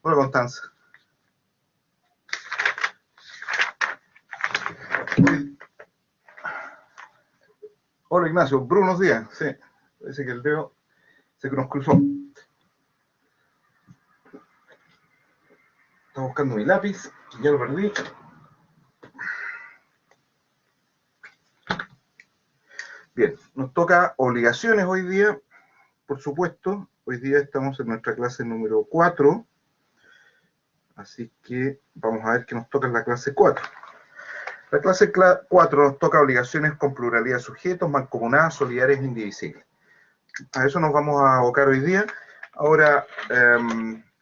Hola, Constanza. Hola, Ignacio. Buenos días. Sí, parece que el dedo se nos cruzó. Estaba buscando mi lápiz, que ya lo perdí. Bien, nos toca obligaciones hoy día, por supuesto. Hoy día estamos en nuestra clase número 4. Así que vamos a ver qué nos toca en la clase 4. La clase 4 nos toca obligaciones con pluralidad de sujetos, mancomunadas, solidarias e indivisibles. A eso nos vamos a abocar hoy día. Ahora,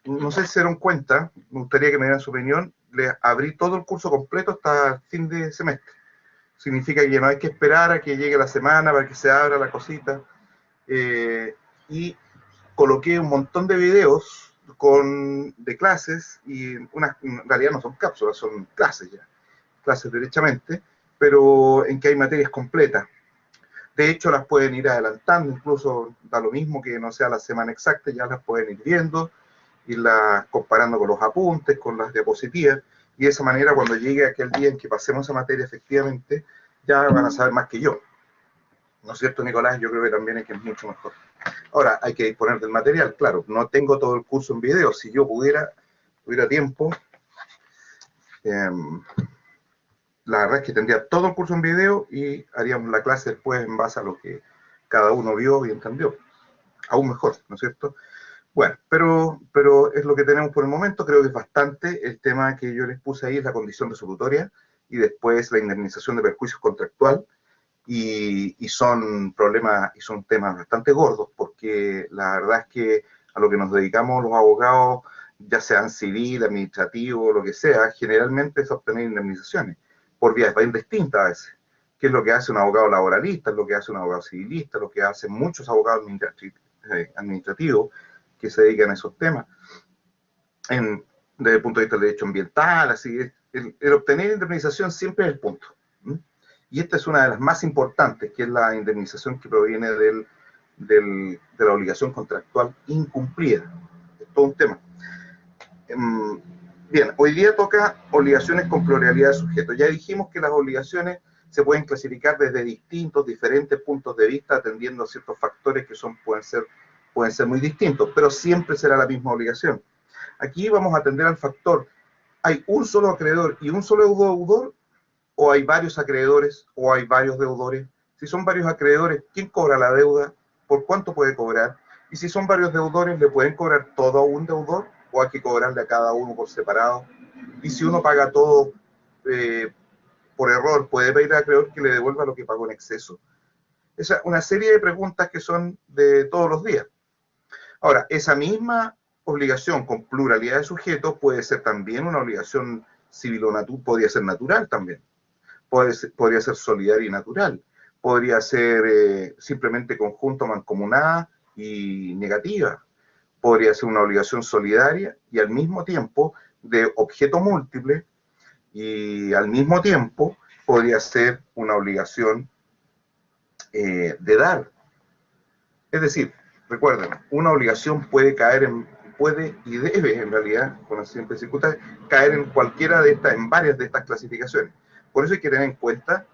no sé si se dieron cuenta, me gustaría que me dieran su opinión, les abrí todo el curso completo hasta el fin de semestre. Significa que no hay que esperar a que llegue la semana para que se abra la cosita. Y coloqué un montón de videos de clases, y en realidad no son cápsulas, son clases ya, clases derechamente, pero en que hay materias completas. De hecho, las pueden ir adelantando, incluso da lo mismo que no sea la semana exacta, ya las pueden ir viendo, irlas comparando con los apuntes, con las diapositivas, y de esa manera cuando llegue aquel día en que pasemos esa materia efectivamente, ya van a saber más que yo. ¿No es cierto, Nicolás? Yo creo que también es que es mucho mejor. Ahora, hay que disponer del material, claro, no tengo todo el curso en video, si yo tuviera tiempo, la verdad es que tendría todo el curso en video y haríamos la clase después en base a lo que cada uno vio y entendió. Aún mejor, ¿no es cierto? Bueno, pero es lo que tenemos por el momento, creo que es bastante. El tema que yo les puse ahí es la condición resolutoria y después la indemnización de perjuicios contractual, y son problemas y son temas bastante gordos, porque la verdad es que a lo que nos dedicamos los abogados, ya sean civil, administrativo, lo que sea, generalmente es obtener indemnizaciones por vías bien distintas a veces. ¿Qué es lo que hace un abogado laboralista? Es lo que hace un abogado civilista, lo que hacen muchos abogados administrativos que se dedican a esos temas. Desde el punto de vista del derecho ambiental, así, el obtener indemnización siempre es el punto. Y esta es una de las más importantes, que es la indemnización que proviene de la obligación contractual incumplida. Es todo un tema. Bien, hoy día toca obligaciones con pluralidad de sujetos. Ya dijimos que las obligaciones se pueden clasificar desde diferentes puntos de vista, atendiendo a ciertos factores que pueden ser muy distintos, pero siempre será la misma obligación. Aquí vamos a atender al factor: ¿hay un solo acreedor y un solo deudor? ¿O hay varios acreedores? ¿O hay varios deudores? Si son varios acreedores, ¿quién cobra la deuda? ¿Por cuánto puede cobrar? Y si son varios deudores, ¿le pueden cobrar todo a un deudor? ¿O hay que cobrarle a cada uno por separado? Y si uno paga todo por error, ¿puede pedir al acreedor que le devuelva lo que pagó en exceso? Esa es una serie de preguntas que son de todos los días. Ahora, esa misma obligación con pluralidad de sujetos puede ser también una obligación civil o natural, podría ser natural también. Podría ser solidaria y natural, podría ser simplemente conjunto, mancomunada y negativa, podría ser una obligación solidaria y al mismo tiempo de objeto múltiple, y al mismo tiempo podría ser una obligación de dar. Es decir, recuerden, una obligación puede y debe en realidad, con las siguientes circunstancias, caer en en varias de estas clasificaciones. Por eso hay que tener en cuenta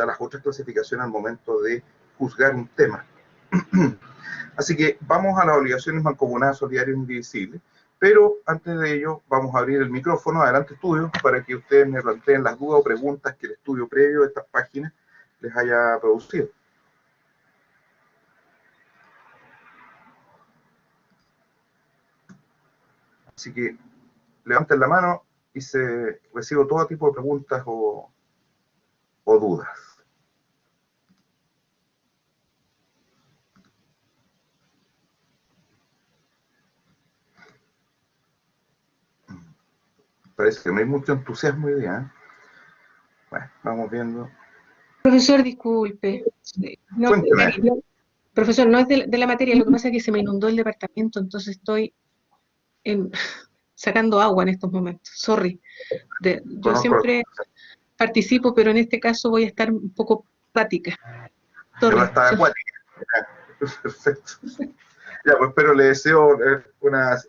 las otras clasificaciones al momento de juzgar un tema. Así que vamos a las obligaciones mancomunadas, solidarias e indivisibles, pero antes de ello vamos a abrir el micrófono. Adelante, estudio, para que ustedes me planteen las dudas o preguntas que el estudio previo de estas páginas les haya producido. Así que levanten la mano y recibo todo tipo de preguntas o dudas. Parece que no hay mucho entusiasmo hoy día, ¿eh? Bueno, vamos viendo. Profesor, disculpe. No, Cuénteme. profesor, no es de la materia, lo que pasa es que se me inundó el departamento, entonces estoy sacando agua en estos momentos. Sorry. Yo siempre participo, pero en este caso voy a estar un poco práctica. Sorry. Yo no estaba acuática. Perfecto. Ya, pues, pero le deseo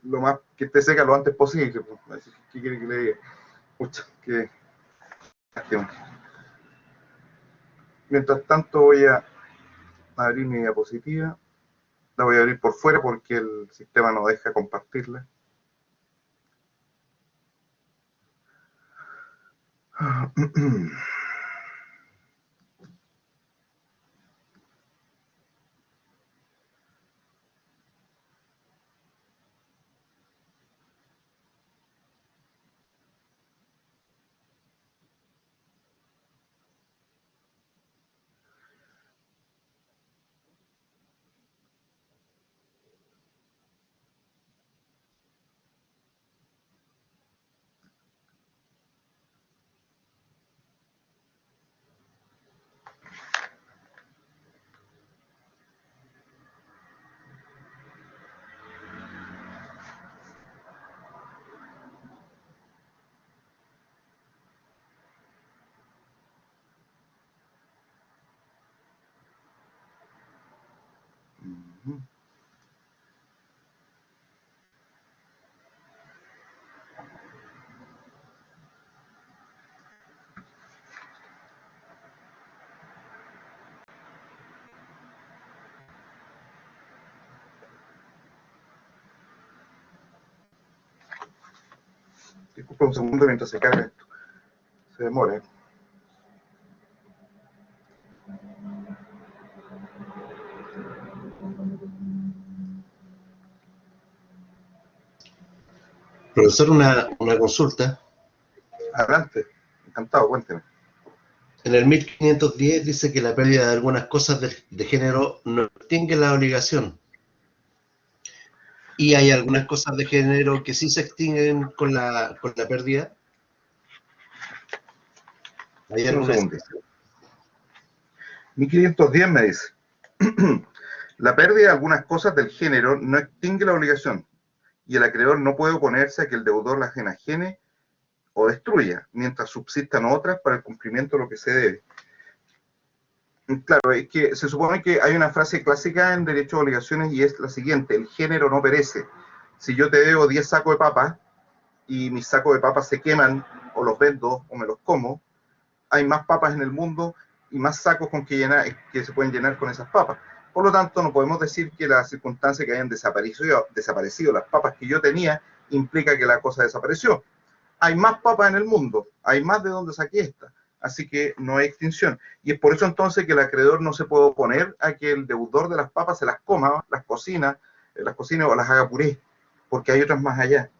lo más que esté seca lo antes posible. Pues. ¿Qué quiere que le diga? Pucha, qué lástima. Mientras tanto voy a abrir mi diapositiva. La voy a abrir por fuera porque el sistema no deja compartirla. Disculpa un segundo mientras se carga esto. Se demora. Profesor, una consulta. Adelante. Encantado, cuénteme. En el 1510 dice que la pérdida de algunas cosas de género no extingue la obligación. ¿Y hay algunas cosas de género que sí se extinguen con la pérdida? ¿Hay Un alguna segundo. excepción? 1510 me dice. La pérdida de algunas cosas del género no extingue la obligación y el acreedor no puede oponerse a que el deudor las enajene o destruya, mientras subsistan otras para el cumplimiento de lo que se debe. Claro, es que se supone que hay una frase clásica en derecho de obligaciones y es la siguiente: el género no perece. Si yo te debo 10 sacos de papas y mis sacos de papas se queman o los vendo o me los como, hay más papas en el mundo y más sacos con que se pueden llenar con esas papas. Por lo tanto, no podemos decir que la circunstancia que hayan desaparecido las papas que yo tenía implica que la cosa desapareció. Hay más papas en el mundo, hay más de donde saqué esta, así que no hay extinción. Y es por eso entonces que el acreedor no se puede oponer a que el deudor de las papas se las coma, las cocine o las haga puré, porque hay otras más allá.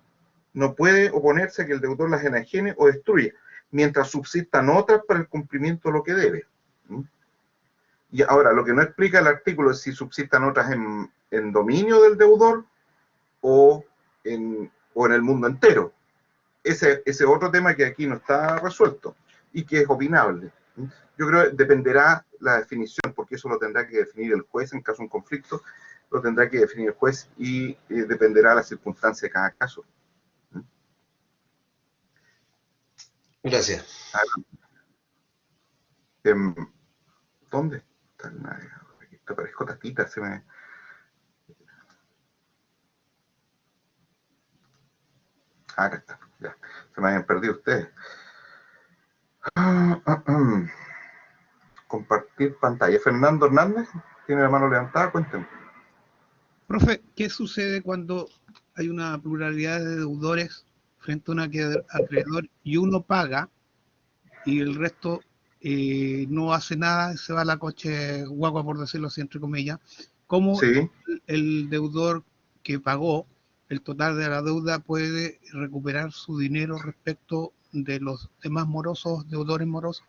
No puede oponerse a que el deudor las enajene o destruya, mientras subsistan otras para el cumplimiento de lo que debe. Y ahora, lo que no explica el artículo es si subsistan otras en dominio del deudor o en el mundo entero. Ese otro tema que aquí no está resuelto y que es opinable. Yo creo que dependerá la definición, porque eso lo tendrá que definir el juez en caso de un conflicto, lo tendrá que definir el juez y dependerá la circunstancia de cada caso. Gracias. ¿Dónde está el navegador? Aquí te parezco tatita, se me... Acá está, ya. Se me habían perdido ustedes. Compartir pantalla. Fernando Hernández, tiene la mano levantada, cuéntenme. Profe, ¿qué sucede cuando hay una pluralidad de deudores frente a un acreedor y uno paga y el resto no hace nada, se va a la coche guagua, por decirlo así, entre comillas? ¿Cómo Sí. el deudor que pagó el total de la deuda puede recuperar su dinero respecto de los demás morosos, deudores morosos?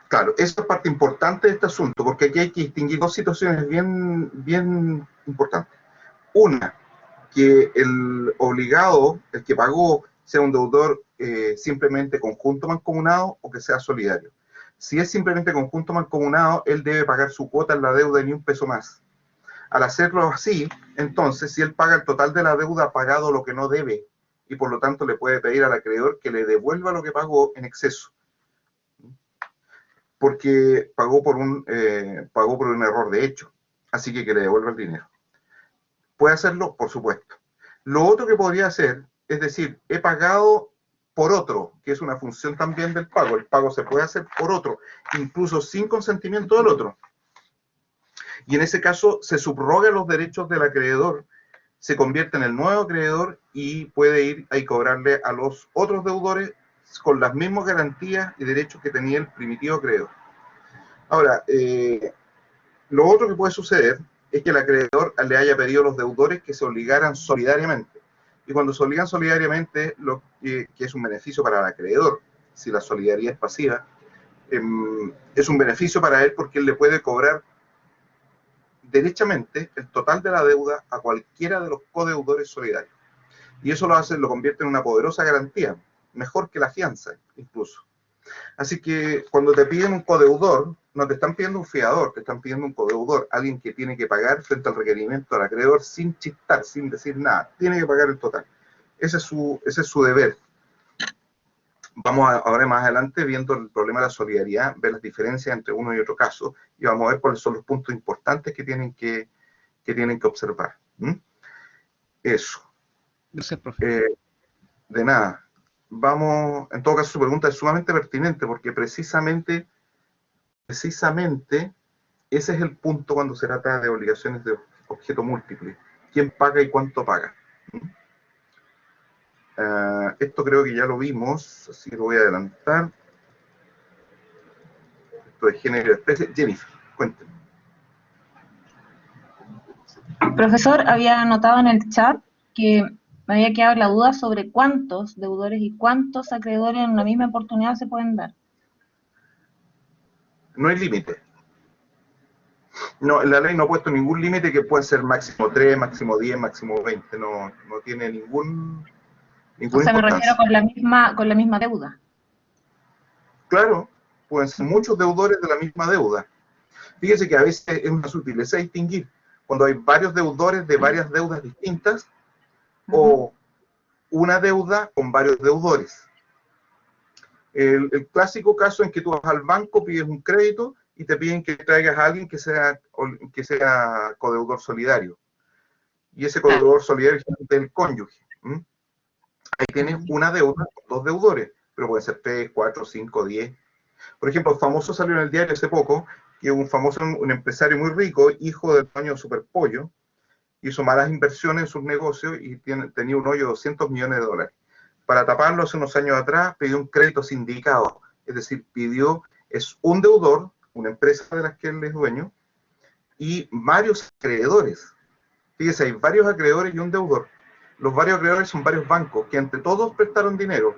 Claro, esa es parte importante de este asunto, porque aquí hay que distinguir dos situaciones bien importantes. Una, que el obligado, el que pagó, sea un deudor simplemente conjunto mancomunado o que sea solidario. Si es simplemente conjunto mancomunado, él debe pagar su cuota en la deuda y ni un peso más. Al hacerlo así, entonces, si él paga el total de la deuda, ha pagado lo que no debe y por lo tanto le puede pedir al acreedor que le devuelva lo que pagó en exceso, porque pagó por un error de hecho, así que le devuelva el dinero. ¿Puede hacerlo? Por supuesto. Lo otro que podría hacer, es decir, he pagado por otro, que es una función también del pago. El pago se puede hacer por otro, incluso sin consentimiento del otro. Y en ese caso se subrogan los derechos del acreedor, se convierte en el nuevo acreedor y puede ir a cobrarle a los otros deudores con las mismas garantías y derechos que tenía el primitivo acreedor. Ahora, lo otro que puede suceder es que el acreedor le haya pedido a los deudores que se obligaran solidariamente. Y cuando se obligan solidariamente, lo que es un beneficio para el acreedor, si la solidaridad es pasiva, es un beneficio para él porque él le puede cobrar derechamente el total de la deuda a cualquiera de los codeudores solidarios. Y eso lo convierte en una poderosa garantía, mejor que la fianza incluso. Así que cuando te piden un codeudor, no te están pidiendo un fiador, te están pidiendo un codeudor, alguien que tiene que pagar frente al requerimiento del acreedor sin chistar, sin decir nada, tiene que pagar el total. Ese es su deber. Vamos ahora más adelante viendo el problema de la solidaridad, ver las diferencias entre uno y otro caso, y vamos a ver cuáles son los puntos importantes que tienen que observar. Eso. Gracias, profe. De nada. Vamos, en todo caso, su pregunta es sumamente pertinente, porque precisamente ese es el punto cuando se trata de obligaciones de objeto múltiple. ¿Quién paga y cuánto paga? Esto creo que ya lo vimos, así que lo voy a adelantar. Esto de género y especie. Jennifer, cuénteme. Profesor, había anotado en el chat que me había quedado la duda sobre cuántos deudores y cuántos acreedores en una misma oportunidad se pueden dar. No hay límite. No, la ley no ha puesto ningún límite, que puede ser máximo 3, máximo 10, máximo 20. No tiene ninguna O sea, me refiero importancia. con la misma deuda. Claro, pueden ser muchos deudores de la misma deuda. Fíjese que a veces es una sutileza distinguir cuando hay varios deudores de varias deudas distintas o una deuda con varios deudores. El clásico caso en que tú vas al banco, pides un crédito y te piden que traigas a alguien que sea codeudor solidario. Y ese codeudor solidario es el cónyuge. Ahí tienes una deuda con dos deudores, pero pueden ser 3, 4, 5, 10. Por ejemplo, famoso salió en el diario hace poco que un empresario muy rico, hijo del dueño de Superpollo, hizo malas inversiones en sus negocios y tenía un hoyo de $200 millones. Para taparlo, hace unos años atrás, pidió un crédito sindicado, es decir, es un deudor, una empresa de la que él es dueño, y varios acreedores. Fíjese, hay varios acreedores y un deudor. Los varios acreedores son varios bancos que entre todos prestaron dinero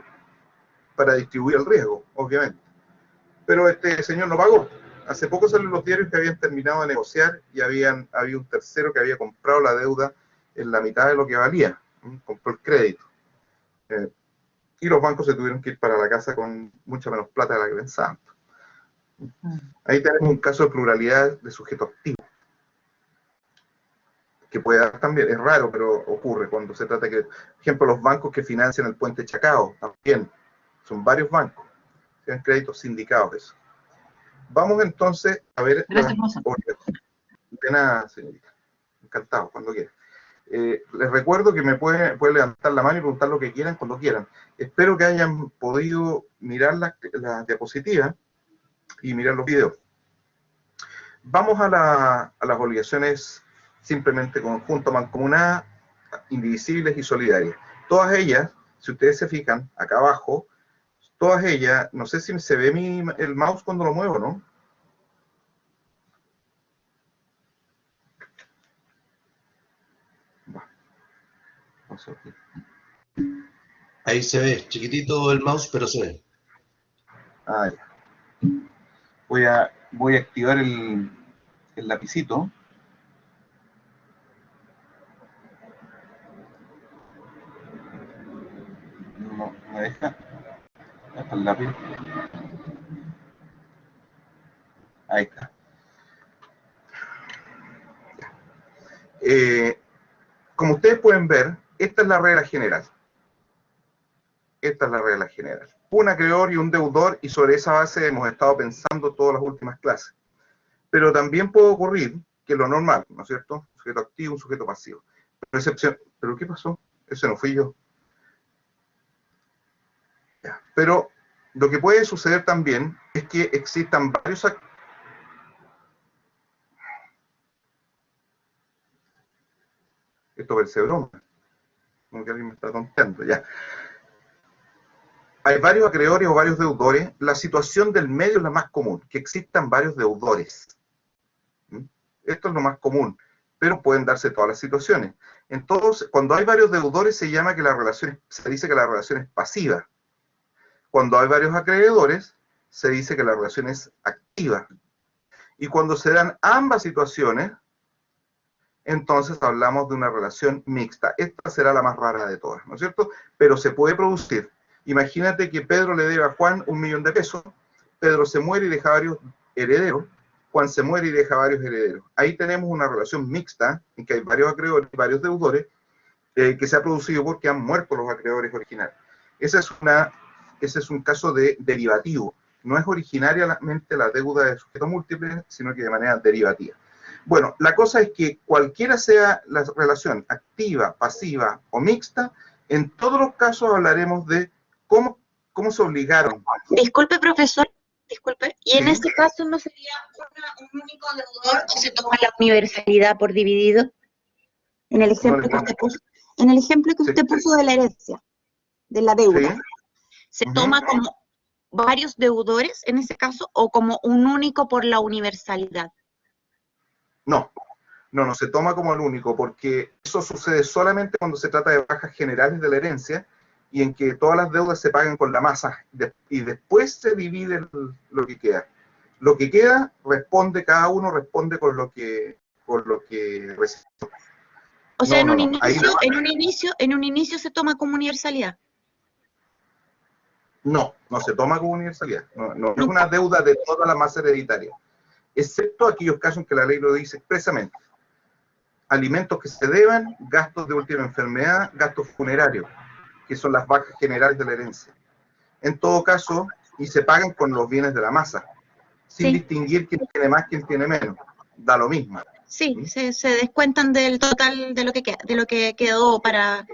para distribuir el riesgo, obviamente. Pero este señor no pagó. Hace poco salieron los diarios que habían terminado de negociar y había un tercero que había comprado la deuda en la mitad de lo que valía. Compró el crédito. Y los bancos se tuvieron que ir para la casa con mucha menos plata de la que pensaban. Ahí tenemos un caso de pluralidad de sujeto activo, que puede dar también, es raro, pero ocurre cuando se trata que, por ejemplo, los bancos que financian el puente Chacao, también, son varios bancos, tienen créditos sindicados, eso. Vamos entonces a ver... Gracias, de nada, señorita. Encantado, cuando quiera. Les recuerdo que me pueden levantar la mano y preguntar lo que quieran cuando quieran. Espero que hayan podido mirar las diapositivas y mirar los videos. Vamos a las obligaciones simplemente conjunto, mancomunadas, indivisibles y solidarias. Todas ellas, si ustedes se fijan, acá abajo, todas ellas, no sé si se ve el mouse cuando lo muevo, ¿no? Ahí se ve, chiquitito el mouse, pero se ve. Ah, ya. Voy a activar el lapicito. No me deja. Hasta el lápiz. Ahí está. Como ustedes pueden ver, esta es la regla general. Esta es la regla general. Un acreedor y un deudor, y sobre esa base hemos estado pensando todas las últimas clases. Pero también puede ocurrir, que es lo normal, ¿no es cierto? Un sujeto activo, un sujeto pasivo. Recepción, ¿pero qué pasó? Ese no fui yo. Ya. Pero lo que puede suceder también es que existan varios actores. Esto parece broma, como que alguien me está tonteando, ya. Hay varios acreedores o varios deudores. La situación del medio es la más común, que existan varios deudores. Esto es lo más común, pero pueden darse todas las situaciones. Entonces, cuando hay varios deudores se dice que la relación es pasiva. Cuando hay varios acreedores se dice que la relación es activa. Y cuando se dan ambas situaciones, entonces hablamos de una relación mixta. Esta será la más rara de todas, ¿no es cierto? Pero se puede producir. Imagínate que Pedro le debe a Juan 1 millón de pesos, Pedro se muere y deja varios herederos, Juan se muere y deja varios herederos. Ahí tenemos una relación mixta, en que hay varios acreedores y varios deudores, que se ha producido porque han muerto los acreedores originales. Ese es un caso de derivativo. No es originariamente la deuda de sujeto múltiple, sino que de manera derivativa. Bueno, la cosa es que cualquiera sea la relación activa, pasiva o mixta, en todos los casos hablaremos de cómo se obligaron. Disculpe, profesor, disculpe. ¿Y en ese caso no sería un único deudor o se toma la universalidad por dividido? En el ejemplo que usted puso. En el ejemplo que usted puso de la herencia, de la deuda. ¿Se toma como varios deudores en ese caso o como un único por la universalidad? No se toma como el único, porque eso sucede solamente cuando se trata de bajas generales de la herencia y en que todas las deudas se pagan con la masa y después se divide lo que queda. Lo que queda cada uno responde con lo que recibe. O sea, en un inicio se toma como universalidad. No se toma como universalidad. No es una deuda de toda la masa hereditaria, excepto aquellos casos en que la ley lo dice expresamente. Alimentos que se deban, gastos de última enfermedad, gastos funerarios, que son las bajas generales de la herencia. En todo caso, y se pagan con los bienes de la masa, sin distinguir quién tiene más, quién tiene menos. Da lo mismo. Sí, se descuentan del total de lo que quedó para...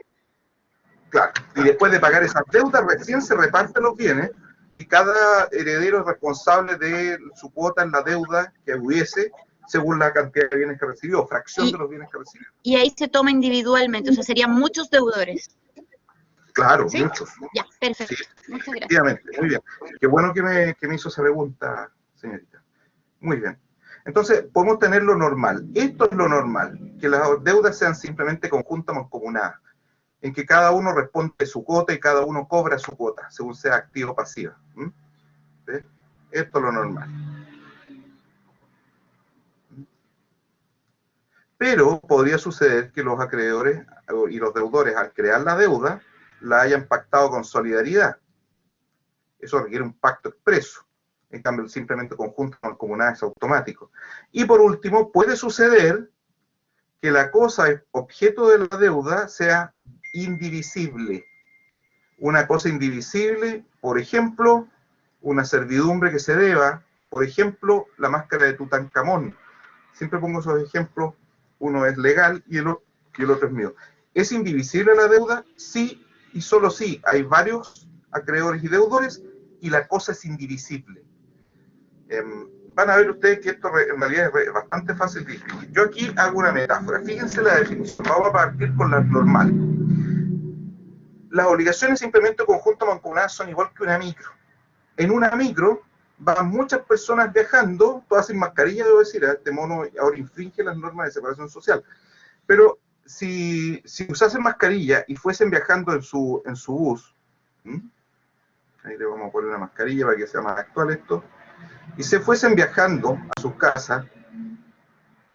Claro, y después de pagar esas deudas, recién se reparten los bienes, y cada heredero es responsable de su cuota en la deuda que hubiese, según la cantidad de bienes que recibió, fracción de los bienes que recibió. Y ahí se toma individualmente, o sea, serían muchos deudores. Claro, ¿sí? Muchos. Ya, perfecto. Sí, muchas gracias. Muy bien. Qué bueno que me hizo esa pregunta, señorita. Muy bien. Entonces, podemos tener lo normal. Esto es lo normal, que las deudas sean simplemente conjuntas mancomunadas, en que cada uno responde su cuota y cada uno cobra su cuota, según sea activa o pasiva. ¿Sí? Esto es lo normal. Pero podría suceder que los acreedores y los deudores, al crear la deuda, la hayan pactado con solidaridad. Eso requiere un pacto expreso. En cambio, simplemente conjunto mancomunada es automático. Y por último, puede suceder que la cosa objeto de la deuda sea indivisible. Una cosa indivisible, por ejemplo, una servidumbre que se deba, por ejemplo, la máscara de Tutankamón. Siempre pongo esos ejemplos, uno es legal y el otro es mío. ¿Es indivisible la deuda? Sí, y solo sí. Hay varios acreedores y deudores y la cosa es indivisible. Van a ver ustedes que esto en realidad es bastante fácil de distinguir. Yo aquí hago una metáfora. Fíjense la definición. Vamos a partir con la normal. Las obligaciones simplemente conjunto mancomunadas son igual que una micro. En una micro van muchas personas viajando, todas sin mascarilla, debo decir, este mono ahora infringe las normas de separación social. Pero si usasen mascarilla y fuesen viajando en su bus, ahí le vamos a poner una mascarilla para que sea más actual esto, y se fuesen viajando a sus casas,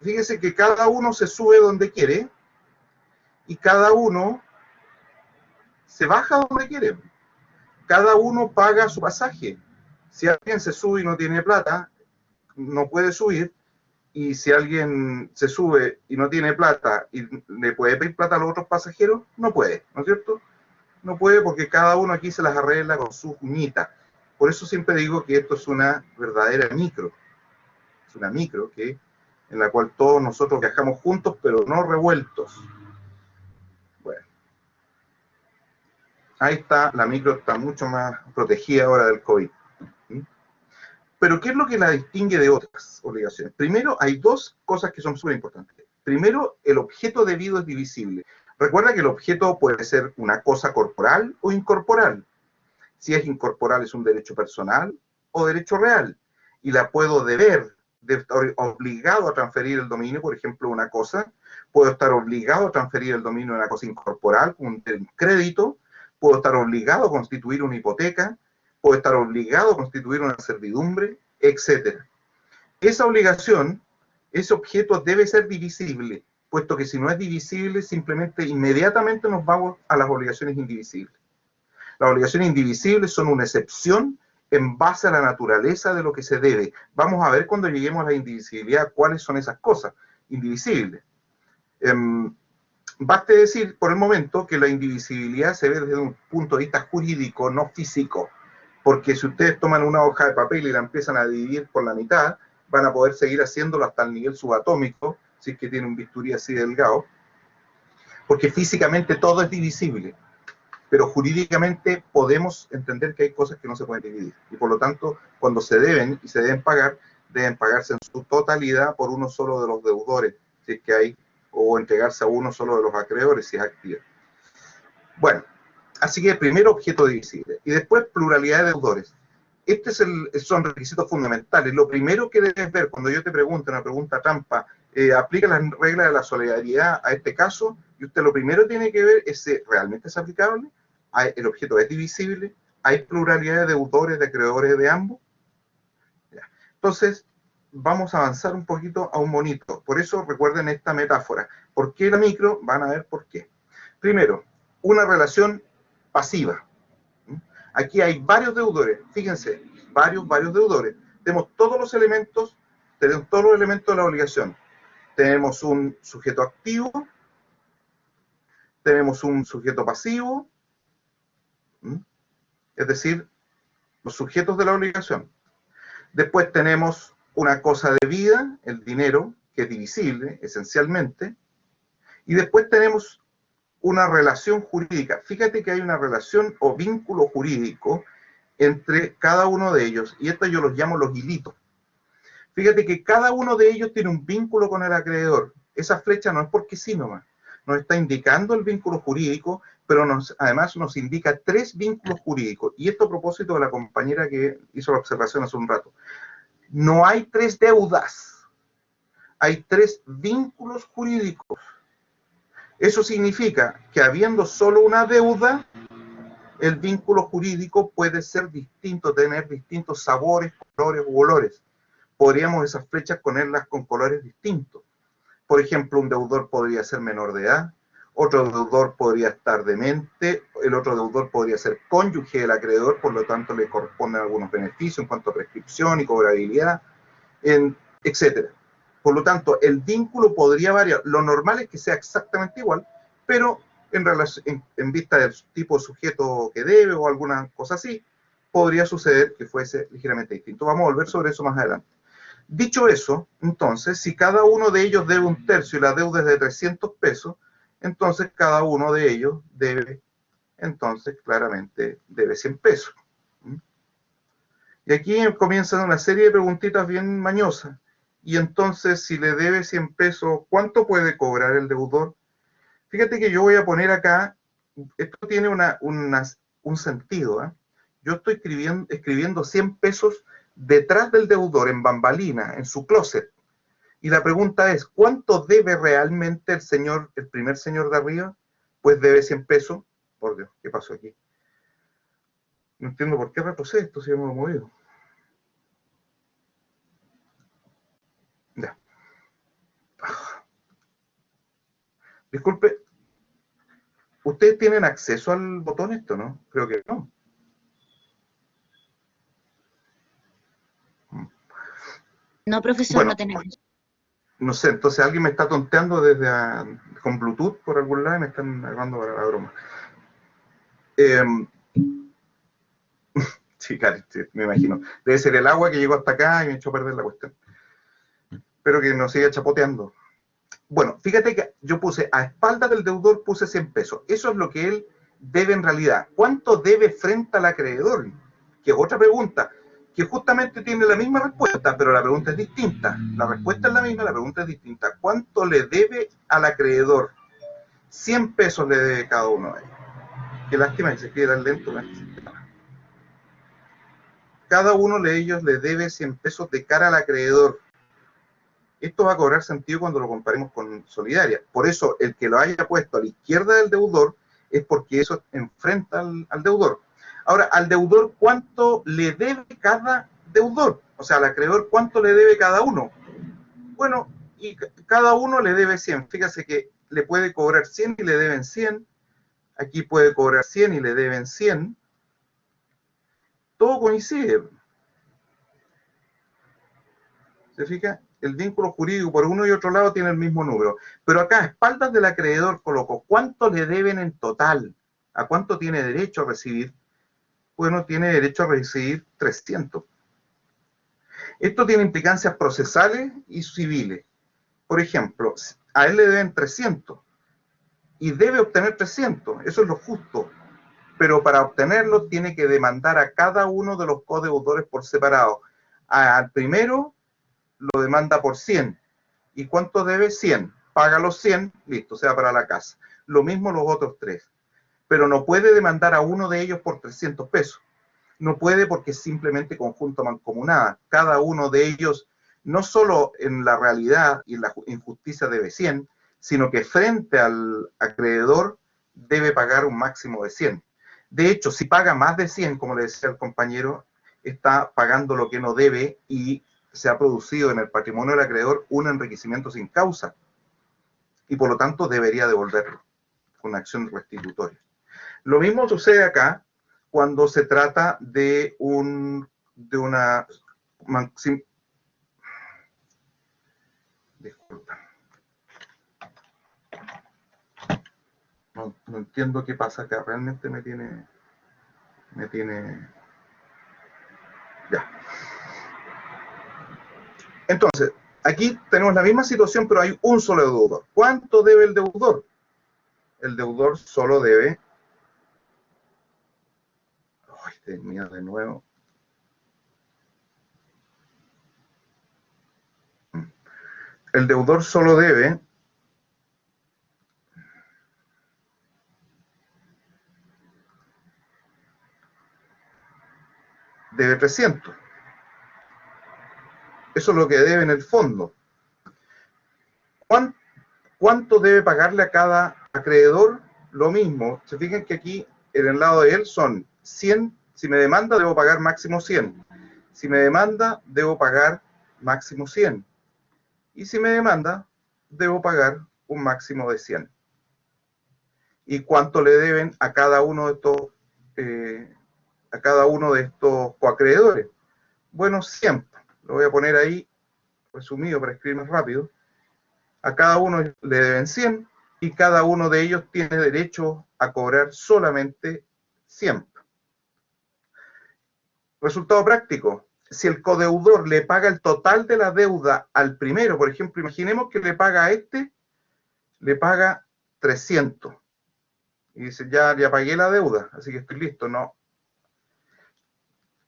fíjense que cada uno se sube donde quiere y cada uno se baja donde quiere. Cada uno paga su pasaje. Si alguien se sube y no tiene plata, no puede subir, y si alguien se sube y no tiene plata y le puede pedir plata a los otros pasajeros, no puede, ¿no es cierto? No puede porque cada uno aquí se las arregla con sus uñitas. Por eso siempre digo que esto es una verdadera micro. una micro, en la cual todos nosotros viajamos juntos, pero no revueltos. Ahí está, la micro está mucho más protegida ahora del COVID. Pero ¿qué es lo que la distingue de otras obligaciones? Primero, hay dos cosas que son súper importantes. Primero, el objeto debido es divisible. Recuerda que el objeto puede ser una cosa corporal o incorporal. Si es incorporal es un derecho personal o derecho real. Y la puedo deber, obligado a transferir el dominio, por ejemplo, una cosa. Puedo estar obligado a transferir el dominio de una cosa incorporal, un crédito. Puedo estar obligado a constituir una hipoteca. Puedo estar obligado a constituir una servidumbre, etc. Esa obligación, ese objeto debe ser divisible, puesto que si no es divisible, simplemente inmediatamente nos vamos a las obligaciones indivisibles. Las obligaciones indivisibles son una excepción en base a la naturaleza de lo que se debe. Vamos a ver cuando lleguemos a la indivisibilidad cuáles son esas cosas indivisibles. Baste decir por el momento que la indivisibilidad se ve desde un punto de vista jurídico, no físico. Porque si ustedes toman una hoja de papel y la empiezan a dividir por la mitad, van a poder seguir haciéndolo hasta el nivel subatómico, si es que tiene un bisturí así delgado, porque físicamente todo es divisible, pero jurídicamente podemos entender que hay cosas que no se pueden dividir, y por lo tanto, cuando se deben y se deben pagarse en su totalidad por uno solo de los deudores, si es que hay, o entregarse a uno solo de los acreedores, si es activo. Bueno, así que primero objeto divisible, y después pluralidad de deudores. Son requisitos fundamentales. Lo primero que debes ver cuando yo te pregunto, una pregunta trampa, ¿aplica las reglas de la solidaridad a este caso? Y usted lo primero que tiene que ver es si realmente es aplicable, el objeto es divisible, hay pluralidad de deudores, de acreedores de ambos. Ya. Entonces, vamos a avanzar un poquito a un monito. Por eso recuerden esta metáfora. ¿Por qué la micro? Van a ver por qué. Primero, una relación pasiva. Aquí hay varios deudores, fíjense, varios deudores. Tenemos todos los elementos de la obligación. Tenemos un sujeto activo, tenemos un sujeto pasivo, es decir, los sujetos de la obligación. Después tenemos una cosa de vida, el dinero, que es divisible, esencialmente. Y después tenemos una relación jurídica. Fíjate que hay una relación o vínculo jurídico entre cada uno de ellos, y esto yo los llamo los hilitos. Fíjate que cada uno de ellos tiene un vínculo con el acreedor. Esa flecha no es porque sí nomás, nos está indicando el vínculo jurídico, pero además nos indica 3 vínculos jurídicos, y esto a propósito de la compañera que hizo la observación hace un rato. No hay 3 deudas, hay 3 vínculos jurídicos. Eso significa que habiendo solo una deuda, el vínculo jurídico puede ser distinto, tener distintos sabores, colores u olores. Podríamos esas flechas ponerlas con colores distintos. Por ejemplo, un deudor podría ser menor de edad, otro deudor podría estar demente, el otro deudor podría ser cónyuge del acreedor, por lo tanto le corresponden algunos beneficios en cuanto a prescripción y cobrabilidad, etc. Por lo tanto, el vínculo podría variar. Lo normal es que sea exactamente igual, pero en vista del tipo de sujeto que debe o alguna cosa así, podría suceder que fuese ligeramente distinto. Vamos a volver sobre eso más adelante. Dicho eso, entonces, si cada uno de ellos debe 1/3 y la deuda es de 300 pesos, entonces cada uno de ellos debe, entonces, claramente, debe 100 pesos. Y aquí comienzan una serie de preguntitas bien mañosas. Y entonces, si le debe 100 pesos, ¿cuánto puede cobrar el deudor? Fíjate que yo voy a poner acá, esto tiene un sentido, ¿eh? Yo estoy escribiendo 100 pesos detrás del deudor, en bambalina, en su closet. Y la pregunta es, ¿cuánto debe realmente el primer señor de arriba? Pues debe 100 pesos. Por Dios, ¿qué pasó aquí? No entiendo por qué retrocede esto si yo me lo he movido. Ya. Disculpe, ¿ustedes tienen acceso al botón esto, no? Creo que no. No, profesor, Bueno, no tenemos. No sé, entonces alguien me está tonteando con Bluetooth por algún lado y me están agarrando para la broma. Sí, claro, sí, me imagino. Debe ser el agua que llegó hasta acá y me echó a perder la cuestión. Espero que no siga chapoteando. Bueno, fíjate que yo puse a espaldas del deudor, puse 100 pesos. Eso es lo que él debe en realidad? ¿Cuánto debe frente al acreedor? Que es otra pregunta, que justamente tiene la misma respuesta, pero la pregunta es distinta. La respuesta es la misma, la pregunta es distinta. ¿Cuánto le debe al acreedor? 100 pesos le debe cada uno de ellos. Qué lástima que se quede lento en este sistema. Cada uno de ellos le debe 100 pesos de cara al acreedor. Esto va a cobrar sentido cuando lo comparemos con Solidaria. Por eso, el que lo haya puesto a la izquierda del deudor es porque eso enfrenta al deudor. Ahora, al deudor, ¿cuánto le debe cada deudor? O sea, al acreedor, ¿cuánto le debe cada uno? Bueno, y cada uno le debe 100. Fíjese que le puede cobrar 100 y le deben 100. Aquí puede cobrar 100 y le deben 100. Todo coincide. ¿Se fija? El vínculo jurídico por uno y otro lado tiene el mismo número. Pero acá, a espaldas del acreedor, coloco cuánto le deben en total. ¿A cuánto tiene derecho a recibir? Bueno, tiene derecho a recibir 300. Esto tiene implicancias procesales y civiles. Por ejemplo, a él le deben 300 y debe obtener 300. Eso es lo justo. Pero para obtenerlo tiene que demandar a cada uno de los codeudores por separado. Al primero lo demanda por 100. ¿Y cuánto debe? 100. Paga los 100, listo, se va para la casa. Lo mismo los otros 3. Pero no puede demandar a uno de ellos por 300 pesos. No puede porque es simplemente conjunto mancomunada. Cada uno de ellos, no solo en la realidad y en la injusticia debe 100, sino que frente al acreedor debe pagar un máximo de 100. De hecho, si paga más de 100, como le decía el compañero, está pagando lo que no debe y se ha producido en el patrimonio del acreedor un enriquecimiento sin causa y por lo tanto debería devolverlo con una acción restitutoria. Lo mismo sucede acá cuando se trata de una... Disculpa. No entiendo qué pasa acá, realmente me tiene... Ya. Entonces, aquí tenemos la misma situación, pero hay un solo deudor. ¿Cuánto debe el deudor? El deudor solo debe... ¡Ay, Dios mío, de nuevo! El deudor solo debe... Debe 300. Eso es lo que debe en el fondo. ¿Cuánto debe pagarle a cada acreedor? Lo mismo. Se fijan que aquí, en el lado de él, son 100. Si me demanda, debo pagar máximo 100. Si me demanda, debo pagar máximo 100. Y si me demanda, debo pagar un máximo de 100. ¿Y cuánto le deben a cada uno de estos coacreedores? Bueno, 100. Lo voy a poner ahí resumido para escribir más rápido. A cada uno le deben 100 y cada uno de ellos tiene derecho a cobrar solamente 100. Resultado práctico. Si el codeudor le paga el total de la deuda al primero, por ejemplo, imaginemos que le paga a este, le paga 300. Y dice, ya pagué la deuda, así que estoy listo. No.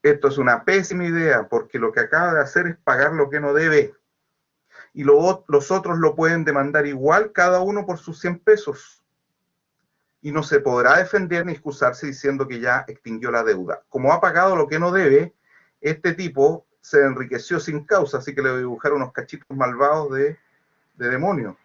Esto es una pésima idea, porque lo que acaba de hacer es pagar lo que no debe. Y los otros lo pueden demandar igual, cada uno por sus 100 pesos. Y no se podrá defender ni excusarse diciendo que ya extinguió la deuda. Como ha pagado lo que no debe, este tipo se enriqueció sin causa, así que le voy a dibujar unos cachitos malvados de demonio.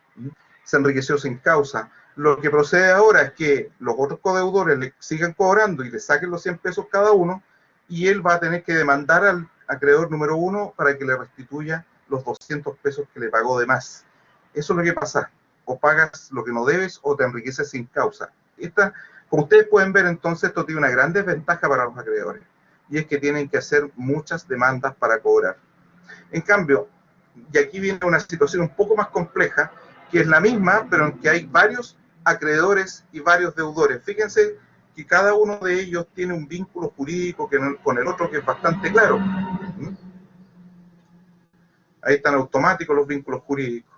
Se enriqueció sin causa. Lo que procede ahora es que los otros codeudores le sigan cobrando y le saquen los 100 pesos cada uno, y él va a tener que demandar al acreedor número 1 para que le restituya los 200 pesos que le pagó de más. Eso es lo que pasa. O pagas lo que no debes o te enriqueces sin causa. Como ustedes pueden ver, entonces, esto tiene una gran desventaja para los acreedores. Y es que tienen que hacer muchas demandas para cobrar. En cambio, y aquí viene una situación un poco más compleja, que es la misma, pero en que hay varios acreedores y varios deudores. Fíjense que cada uno de ellos tiene un vínculo jurídico con el otro que es bastante claro. Ahí están automáticos los vínculos jurídicos.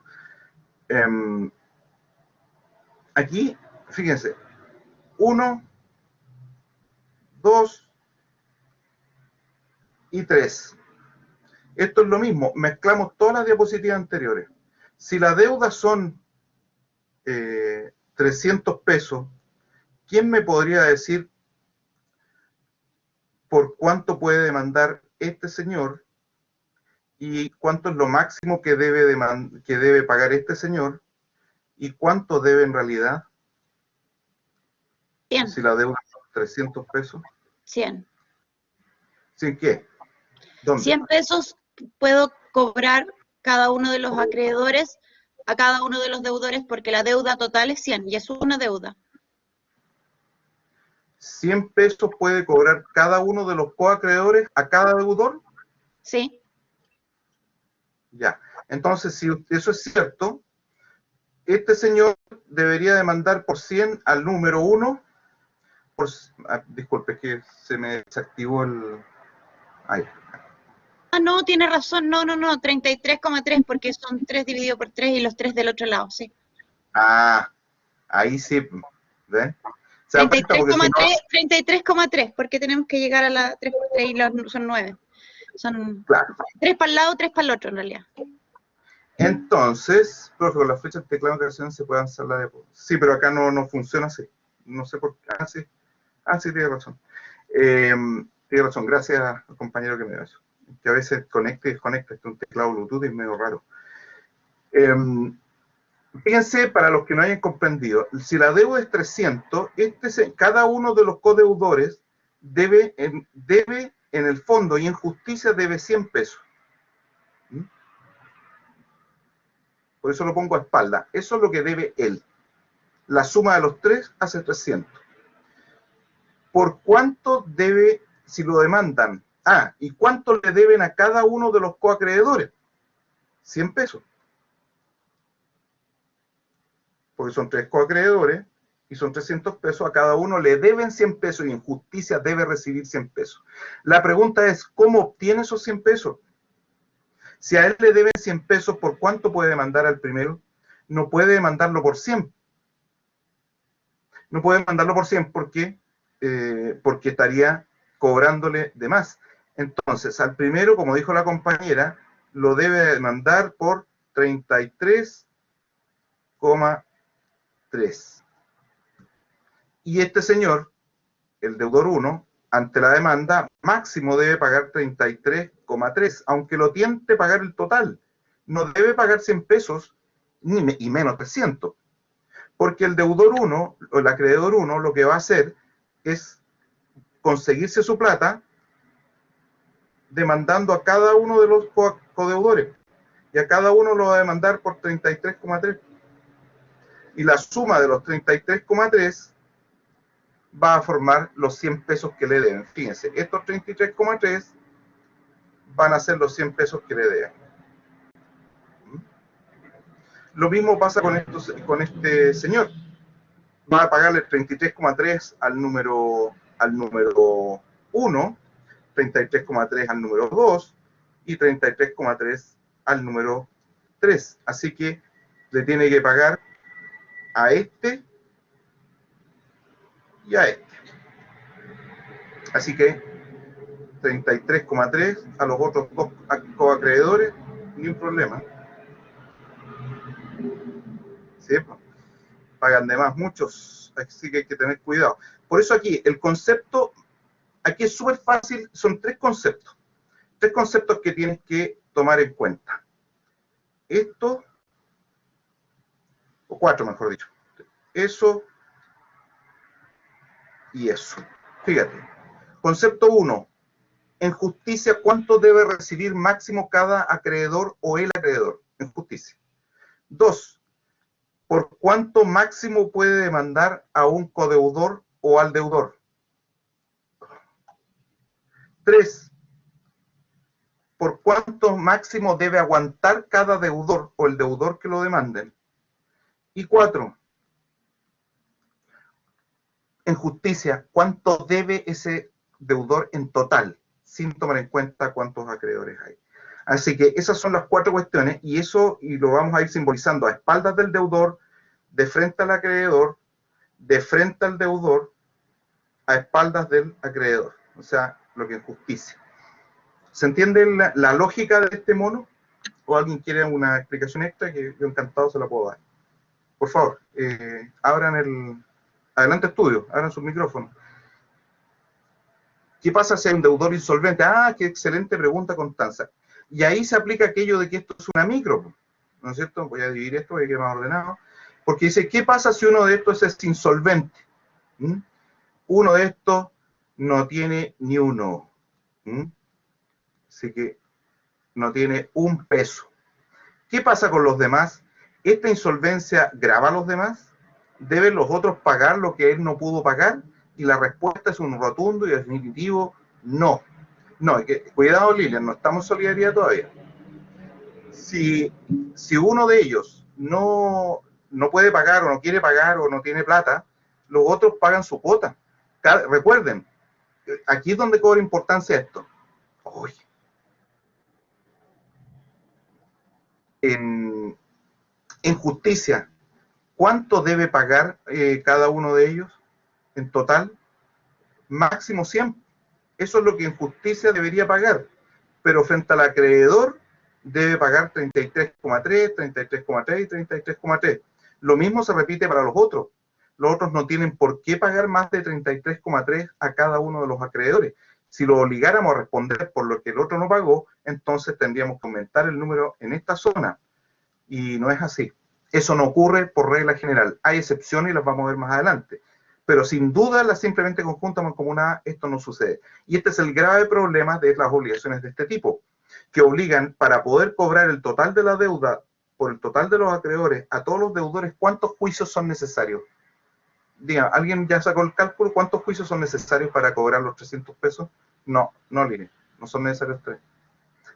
Aquí, fíjense, uno 2 y 3. Esto es lo mismo, mezclamos todas las diapositivas anteriores. Si la deuda son 300 pesos, ¿quién me podría decir por cuánto puede demandar este señor y cuánto es lo máximo que debe pagar este señor y cuánto debe en realidad? 100. Si la deuda son 300 pesos. 100. ¿Sin qué? ¿Dónde? 100 pesos puedo cobrar cada uno de los acreedores a cada uno de los deudores porque la deuda total es 100 y es una deuda. 100 pesos puede cobrar cada uno de los coacreedores a cada deudor. Sí. Ya. Entonces, si eso es cierto, este señor debería demandar por 100 al número 1. Disculpe, que se me desactivó el... Ahí. Ah, no, tiene razón. No, 33,3 porque son 3 dividido por 3 y los 3 del otro lado, sí. Ah, ahí sí. ¿Ven? 33,3 porque tenemos que llegar a la 3 por 3 y son 9. Son claro. 3 para el lado, 3 para el otro en realidad. Entonces, profe, con las flechas de teclado de creación se puede avanzar la deuda. Sí, pero acá no funciona así. No sé por qué. Sí, tiene razón. Tiene razón, gracias al compañero que me dio eso. Que a veces conecta y desconecta, un teclado Bluetooth es medio raro. Fíjense, para los que no hayan comprendido, si la deuda es 300, cada uno de los codeudores debe en el fondo y en justicia debe 100 pesos. Por eso lo pongo a espalda. Eso es lo que debe él. La suma de los tres hace 300. ¿Por cuánto debe, si lo demandan? ¿Y cuánto le deben a cada uno de los coacreedores? 100 pesos. Porque son 3 coacreedores y son 300 pesos. A cada uno le deben 100 pesos y en justicia debe recibir 100 pesos. La pregunta es, ¿cómo obtiene esos 100 pesos? Si a él le deben 100 pesos, ¿por cuánto puede demandar al primero? No puede demandarlo por 100. No puede demandarlo por 100 porque estaría cobrándole de más. Entonces, al primero, como dijo la compañera, lo debe demandar por 33,3. Y este señor, el deudor 1, ante la demanda, máximo debe pagar 33,3, aunque lo tiente pagar el total. No debe pagar 100 pesos y menos 300. Porque el deudor 1, o el acreedor 1, lo que va a hacer es conseguirse su plata demandando a cada uno de los codeudores. Y a cada uno lo va a demandar por 33,3. Y la suma de los 33,3 va a formar los 100 pesos que le deben. Fíjense, estos 33,3 van a ser los 100 pesos que le deben. Lo mismo pasa con este señor. Va a pagarle 33,3 al número 1, 33,3 al número 2 y 33,3 al número 3. Así que le tiene que pagar a este y a este. Así que 33,3 a los otros dos coacreedores, ni un problema. ¿Sí? Pagan de más muchos, así que hay que tener cuidado. Por eso aquí, el concepto, aquí es súper fácil, son 3 conceptos. 3 conceptos que tienes que tomar en cuenta. Esto, o 4 mejor dicho. Eso y eso. Fíjate. Concepto 1. En justicia, ¿cuánto debe recibir máximo cada acreedor o el acreedor? En justicia. 2. ¿Por cuánto máximo puede demandar a un codeudor o al deudor? 3. ¿Por cuánto máximo debe aguantar cada deudor o el deudor que lo demanden? Y 4. En justicia, ¿cuánto debe ese deudor en total? Sin tomar en cuenta cuántos acreedores hay. Así que esas son las 4 cuestiones y lo vamos a ir simbolizando a espaldas del deudor, de frente al acreedor, de frente al deudor a espaldas del acreedor, o sea, lo que es justicia. ¿Se entiende la lógica de este mono? ¿O alguien quiere una explicación extra? Que yo encantado se la puedo dar. Por favor, adelante estudio, abran sus micrófonos. ¿Qué pasa si hay un deudor insolvente? Ah, qué excelente pregunta, Constanza. Y ahí se aplica aquello de que esto es una micro, ¿no es cierto? Voy a dividir esto, voy a quedar más ordenado. Porque dice, ¿qué pasa si uno de estos es insolvente? Uno de estos no tiene ni uno. Así que no tiene un peso. ¿Qué pasa con los demás? ¿Esta insolvencia grava a los demás? ¿Deben los otros pagar lo que él no pudo pagar? Y la respuesta es un rotundo y definitivo no. No, cuidado, Lilian, no estamos en solidaridad todavía. Si uno de ellos no puede pagar o no quiere pagar o no tiene plata, los otros pagan su cuota. Recuerden, aquí es donde cobra importancia esto. Uy. En justicia, ¿cuánto debe pagar cada uno de ellos en total? Máximo 100. Eso es lo que en justicia debería pagar. Pero frente al acreedor debe pagar 33,3, 33,3 y 33,3. Lo mismo se repite para los otros. Los otros no tienen por qué pagar más de 33,3 a cada uno de los acreedores. Si lo obligáramos a responder por lo que el otro no pagó, entonces tendríamos que aumentar el número en esta zona. Y no es así. Eso no ocurre por regla general. Hay excepciones y las vamos a ver más adelante. Pero sin duda, la simplemente conjunta mancomunada, esto no sucede. Y este es el grave problema de las obligaciones de este tipo, que obligan, para poder cobrar el total de la deuda por el total de los acreedores a todos los deudores, ¿cuántos juicios son necesarios? Diga, ¿alguien ya sacó el cálculo? ¿Cuántos juicios son necesarios para cobrar los 300 pesos? No, Lili, no son necesarios 3.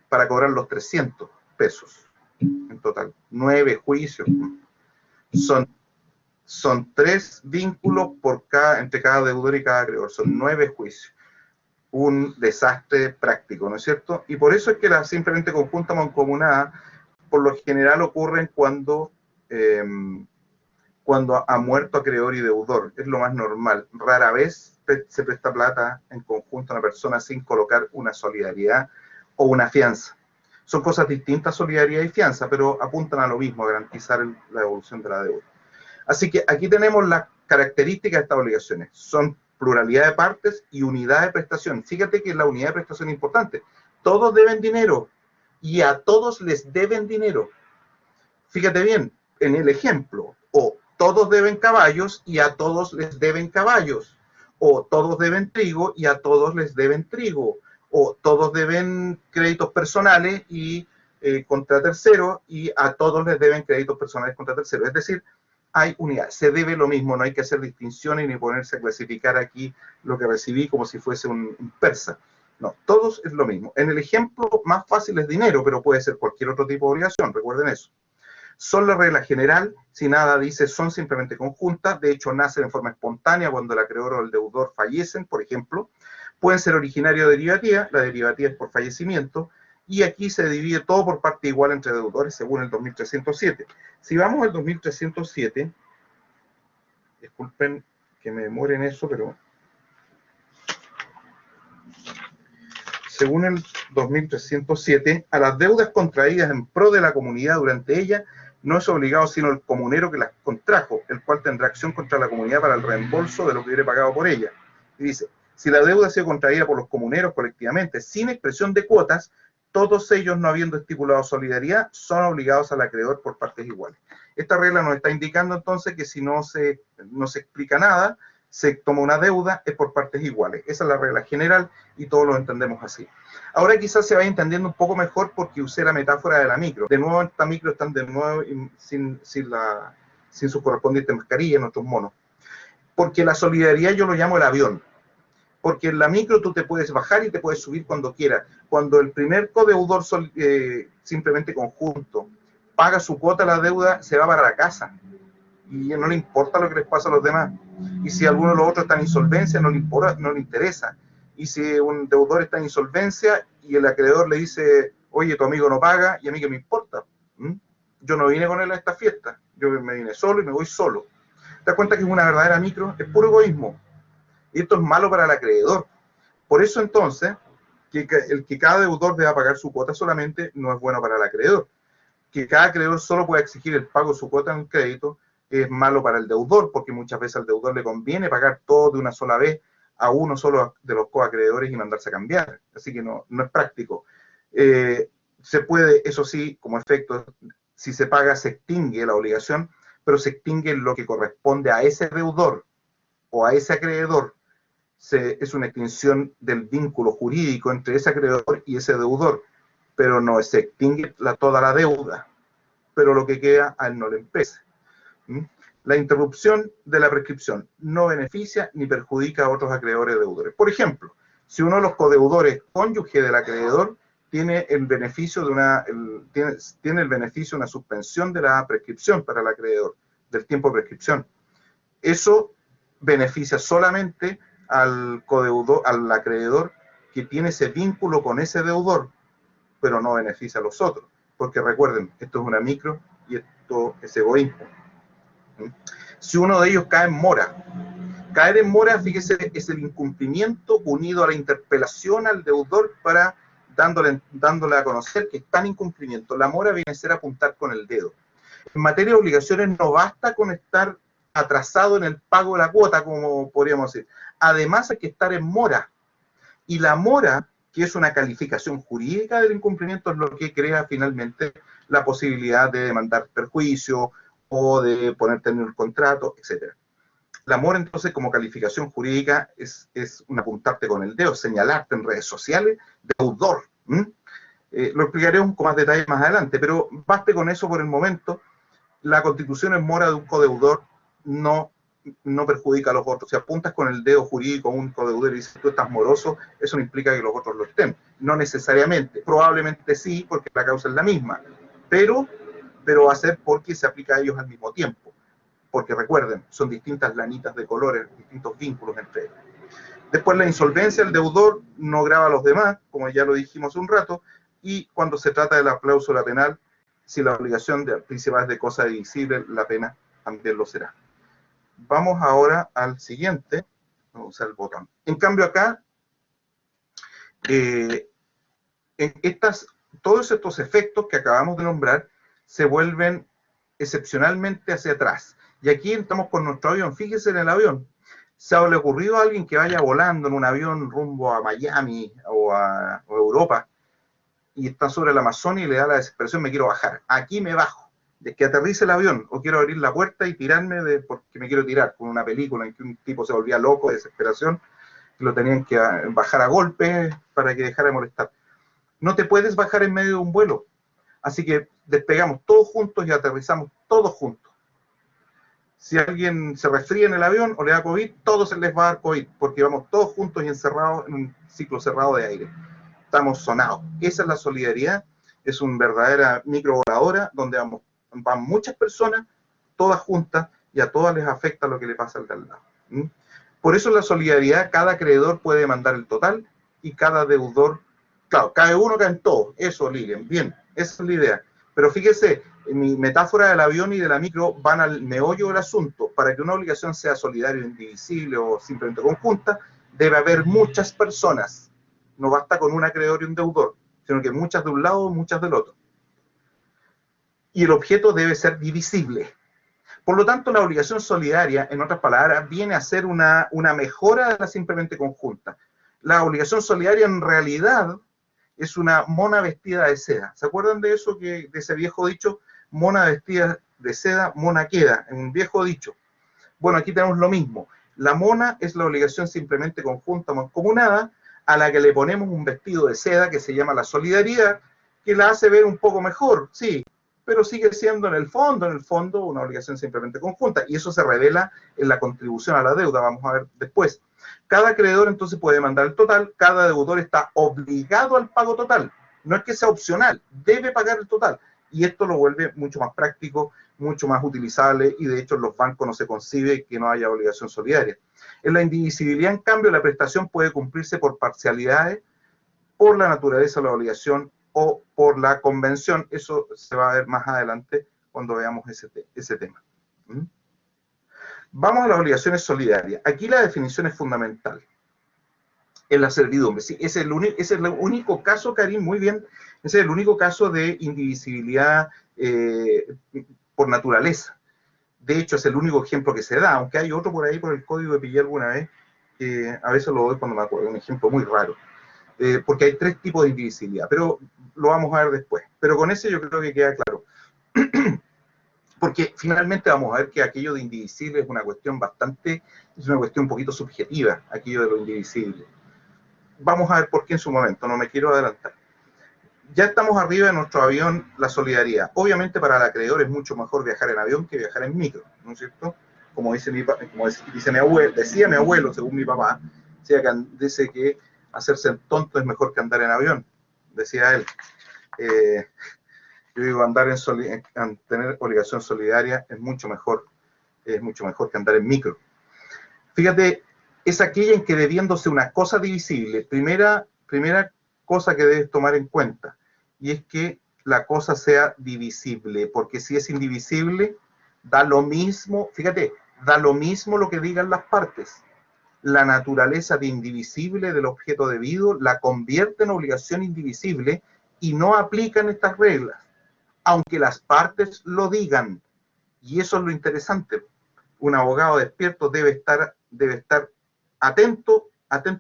Para cobrar los 300 pesos en total. 9 juicios. Son 3 vínculos entre cada deudor y cada acreedor. Son 9 juicios. Un desastre práctico, ¿no es cierto? Y por eso es que la simplemente conjunta mancomunada, por lo general ocurren cuando ha muerto acreedor y deudor. Es lo más normal. Rara vez se presta plata en conjunto a una persona sin colocar una solidaridad o una fianza. Son cosas distintas, solidaridad y fianza, pero apuntan a lo mismo, a garantizar la devolución de la deuda. Así que aquí tenemos las características de estas obligaciones. Son pluralidad de partes y unidad de prestación. Fíjate que la unidad de prestación es importante. Todos deben dinero y a todos les deben dinero. Fíjate bien, en el ejemplo, o todos deben caballos y a todos les deben caballos, o todos deben trigo y a todos les deben trigo, o todos deben créditos personales y contra terceros y a todos les deben créditos personales contra terceros. Es decir, hay unidad, se debe lo mismo, no hay que hacer distinciones ni ponerse a clasificar aquí lo que recibí como si fuese un persa. No, todos es lo mismo. En el ejemplo más fácil es dinero, pero puede ser cualquier otro tipo de obligación, recuerden eso. Son la regla general, si nada dice son simplemente conjuntas, de hecho nacen en forma espontánea cuando el acreedor o el deudor fallecen, por ejemplo. Pueden ser originario de derivativa, la derivativa es por fallecimiento, y aquí se divide todo por parte igual entre deudores según el 2307. Si vamos al 2307, disculpen que me demore en eso, pero según el 2307, a las deudas contraídas en pro de la comunidad durante ella, no es obligado sino el comunero que las contrajo, el cual tendrá acción contra la comunidad para el reembolso de lo que hubiere pagado por ella. Y dice, si la deuda ha sido contraída por los comuneros colectivamente, sin expresión de cuotas, todos ellos, no habiendo estipulado solidaridad, son obligados al acreedor por partes iguales. Esta regla nos está indicando entonces que si no se explica nada, se toma una deuda, es por partes iguales. Esa es la regla general y todos lo entendemos así. Ahora quizás se vaya entendiendo un poco mejor porque usé la metáfora de la micro. De nuevo, esta micro están de nuevo sin su correspondiente mascarilla en nuestros monos. Porque la solidaridad yo lo llamo el avión. Porque en la micro tú te puedes bajar y te puedes subir cuando quieras. Cuando el primer codeudor simplemente conjunto paga su cuota a la deuda, se va para la casa. Y no le importa lo que les pasa a los demás. Y si alguno de los otros está en insolvencia, no le interesa. Y si un deudor está en insolvencia y el acreedor le dice, oye, tu amigo no paga, y a mí qué me importa. Yo no vine con él a esta fiesta. Yo me vine solo y me voy solo. ¿Te das cuenta que es una verdadera micro? Es puro egoísmo. Y esto es malo para el acreedor. Por eso entonces, que cada deudor deba pagar su cuota solamente no es bueno para el acreedor. Que cada acreedor solo pueda exigir el pago de su cuota en un crédito es malo para el deudor, porque muchas veces al deudor le conviene pagar todo de una sola vez a uno solo de los coacreedores y mandarse a cambiar. Así que no es práctico. Se puede, eso sí, como efecto, si se paga se extingue la obligación, pero se extingue lo que corresponde a ese deudor o a ese acreedor. Es una extinción del vínculo jurídico entre ese acreedor y ese deudor, pero no se extingue toda la deuda, pero lo que queda a él no le pesa. La interrupción de la prescripción no beneficia ni perjudica a otros acreedores deudores. Por ejemplo, si uno de los codeudores cónyuge del acreedor tiene el beneficio de una suspensión de la prescripción para el acreedor, del tiempo de prescripción. Eso beneficia solamente al codeudor, al acreedor que tiene ese vínculo con ese deudor, pero no beneficia a los otros. Porque recuerden, esto es una micro y esto es egoísmo. Si uno de ellos cae en mora, caer en mora, fíjese, es el incumplimiento unido a la interpelación al deudor para dándole a conocer que está en incumplimiento. La mora viene a ser apuntar con el dedo. En materia de obligaciones no basta con estar atrasado en el pago de la cuota, como podríamos decir. Además hay que estar en mora. Y la mora, que es una calificación jurídica del incumplimiento, es lo que crea finalmente la posibilidad de demandar perjuicio o de poner término en el contrato, etc. La mora, entonces, como calificación jurídica, es un apuntarte con el dedo, señalarte en redes sociales, deudor. Lo explicaré con más detalle más adelante, pero baste con eso por el momento. La constitución en mora de un codeudor no perjudica a los otros. Si apuntas con el dedo jurídico a un codeudor y dices tú estás moroso, eso no implica que los otros lo estén. No necesariamente, probablemente sí, porque la causa es la misma, pero va a ser porque se aplica a ellos al mismo tiempo. Porque recuerden, son distintas lanitas de colores, distintos vínculos entre ellos. Después la insolvencia del deudor no grava a los demás, como ya lo dijimos hace un rato, y cuando se trata de la cláusula penal, si la obligación principal es de cosa divisible, la pena también lo será. Vamos ahora al siguiente, vamos a usar el botón. En cambio acá, todos estos efectos que acabamos de nombrar se vuelven excepcionalmente hacia atrás. Y aquí estamos con nuestro avión. Fíjese en el avión. ¿Se le ha ocurrido a alguien que vaya volando en un avión rumbo a Miami o a Europa y está sobre el Amazonas y le da la desesperación, me quiero bajar? Aquí me bajo. Es que aterrice el avión o quiero abrir la puerta y tirarme porque me quiero tirar, con una película en que un tipo se volvía loco de desesperación y lo tenían que bajar a golpes para que dejara de molestar. No te puedes bajar en medio de un vuelo. Así que despegamos todos juntos y aterrizamos todos juntos. Si alguien se resfría en el avión o le da COVID, todos se les va a dar COVID, porque vamos todos juntos y encerrados en un ciclo cerrado de aire. Estamos sonados. Esa es la solidaridad, es una verdadera microvoladora donde van muchas personas, todas juntas, y a todas les afecta lo que le pasa al de al lado. Por eso en la solidaridad, cada acreedor puede demandar el total y cada deudor, claro, cae uno, caen todos. Eso, Lilian, bien, esa es la idea. Pero fíjese, en mi metáfora del avión y de la micro van al meollo del asunto. Para que una obligación sea solidaria, indivisible o simplemente conjunta, debe haber muchas personas. No basta con un acreedor y un deudor, sino que muchas de un lado, muchas del otro. Y el objeto debe ser divisible. Por lo tanto, la obligación solidaria, en otras palabras, viene a ser una mejora de la simplemente conjunta. La obligación solidaria en realidad es una mona vestida de seda. ¿Se acuerdan de eso, de ese viejo dicho? Mona vestida de seda, mona queda, en un viejo dicho. Bueno, aquí tenemos lo mismo. La mona es la obligación simplemente conjunta, mancomunada, a la que le ponemos un vestido de seda que se llama la solidaridad, que la hace ver un poco mejor, sí, pero sigue siendo en el fondo, una obligación simplemente conjunta. Y eso se revela en la contribución a la deuda, vamos a ver después. Cada acreedor entonces puede demandar el total, cada deudor está obligado al pago total. No es que sea opcional, debe pagar el total. Y esto lo vuelve mucho más práctico, mucho más utilizable, y de hecho en los bancos no se concibe que no haya obligación solidaria. En la indivisibilidad, en cambio, la prestación puede cumplirse por parcialidades, por la naturaleza de la obligación o por la convención. Eso se va a ver más adelante cuando veamos ese tema. Vamos a las obligaciones solidarias. Aquí la definición es fundamental. En la servidumbre. Sí, ese es el único caso, Karim, muy bien, ese es el único caso de indivisibilidad por naturaleza. De hecho, es el único ejemplo que se da, aunque hay otro por ahí por el código que pillé alguna vez, que a veces lo doy cuando me acuerdo, un ejemplo muy raro. Porque hay 3 tipos de indivisibilidad, pero lo vamos a ver después. Pero con ese yo creo que queda claro. Porque finalmente vamos a ver que aquello de indivisible es una cuestión un poquito subjetiva, aquello de lo indivisible. Vamos a ver por qué en su momento, no me quiero adelantar. Ya estamos arriba de nuestro avión, la solidaridad. Obviamente para el acreedor es mucho mejor viajar en avión que viajar en micro, ¿no es cierto? Como decía mi abuelo, según mi papá, dice que hacerse el tonto es mejor que andar en avión, decía él. Yo digo, tener obligación solidaria es mucho mejor que andar en micro. Fíjate, es aquella en que debiéndose una cosa divisible, primera cosa que debes tomar en cuenta, y es que la cosa sea divisible, porque si es indivisible, da lo mismo, fíjate, da lo mismo lo que digan las partes. La naturaleza de indivisible del objeto debido la convierte en obligación indivisible y no aplican estas reglas, aunque las partes lo digan. Y eso es lo interesante. Un abogado despierto debe estar atento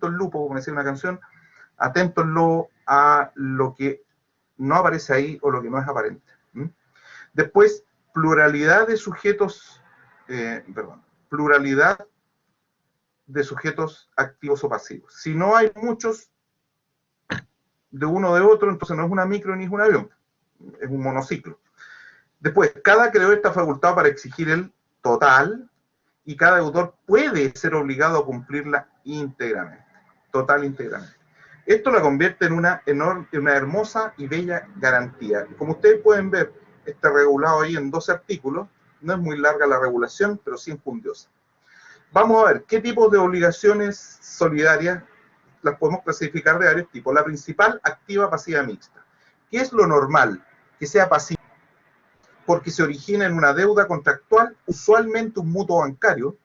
el lupo, como decía una canción, atento el lobo a lo que no aparece ahí o lo que no es aparente. Después, pluralidad de sujetos activos o pasivos. Si no hay muchos de uno o de otro, entonces no es una micro ni es un avión, es un monociclo. Después, cada acreedor está facultado para exigir el total y cada deudor puede ser obligado a cumplirla íntegramente, íntegramente. Esto la convierte en una hermosa y bella garantía. Como ustedes pueden ver, está regulado ahí en 12 artículos, no es muy larga la regulación, pero sí enjundiosa. Vamos a ver qué tipos de obligaciones solidarias las podemos clasificar de varios tipos. La principal, activa, pasiva, mixta. ¿Qué es lo normal? Que sea pasiva, porque se origina en una deuda contractual, usualmente un mutuo bancario,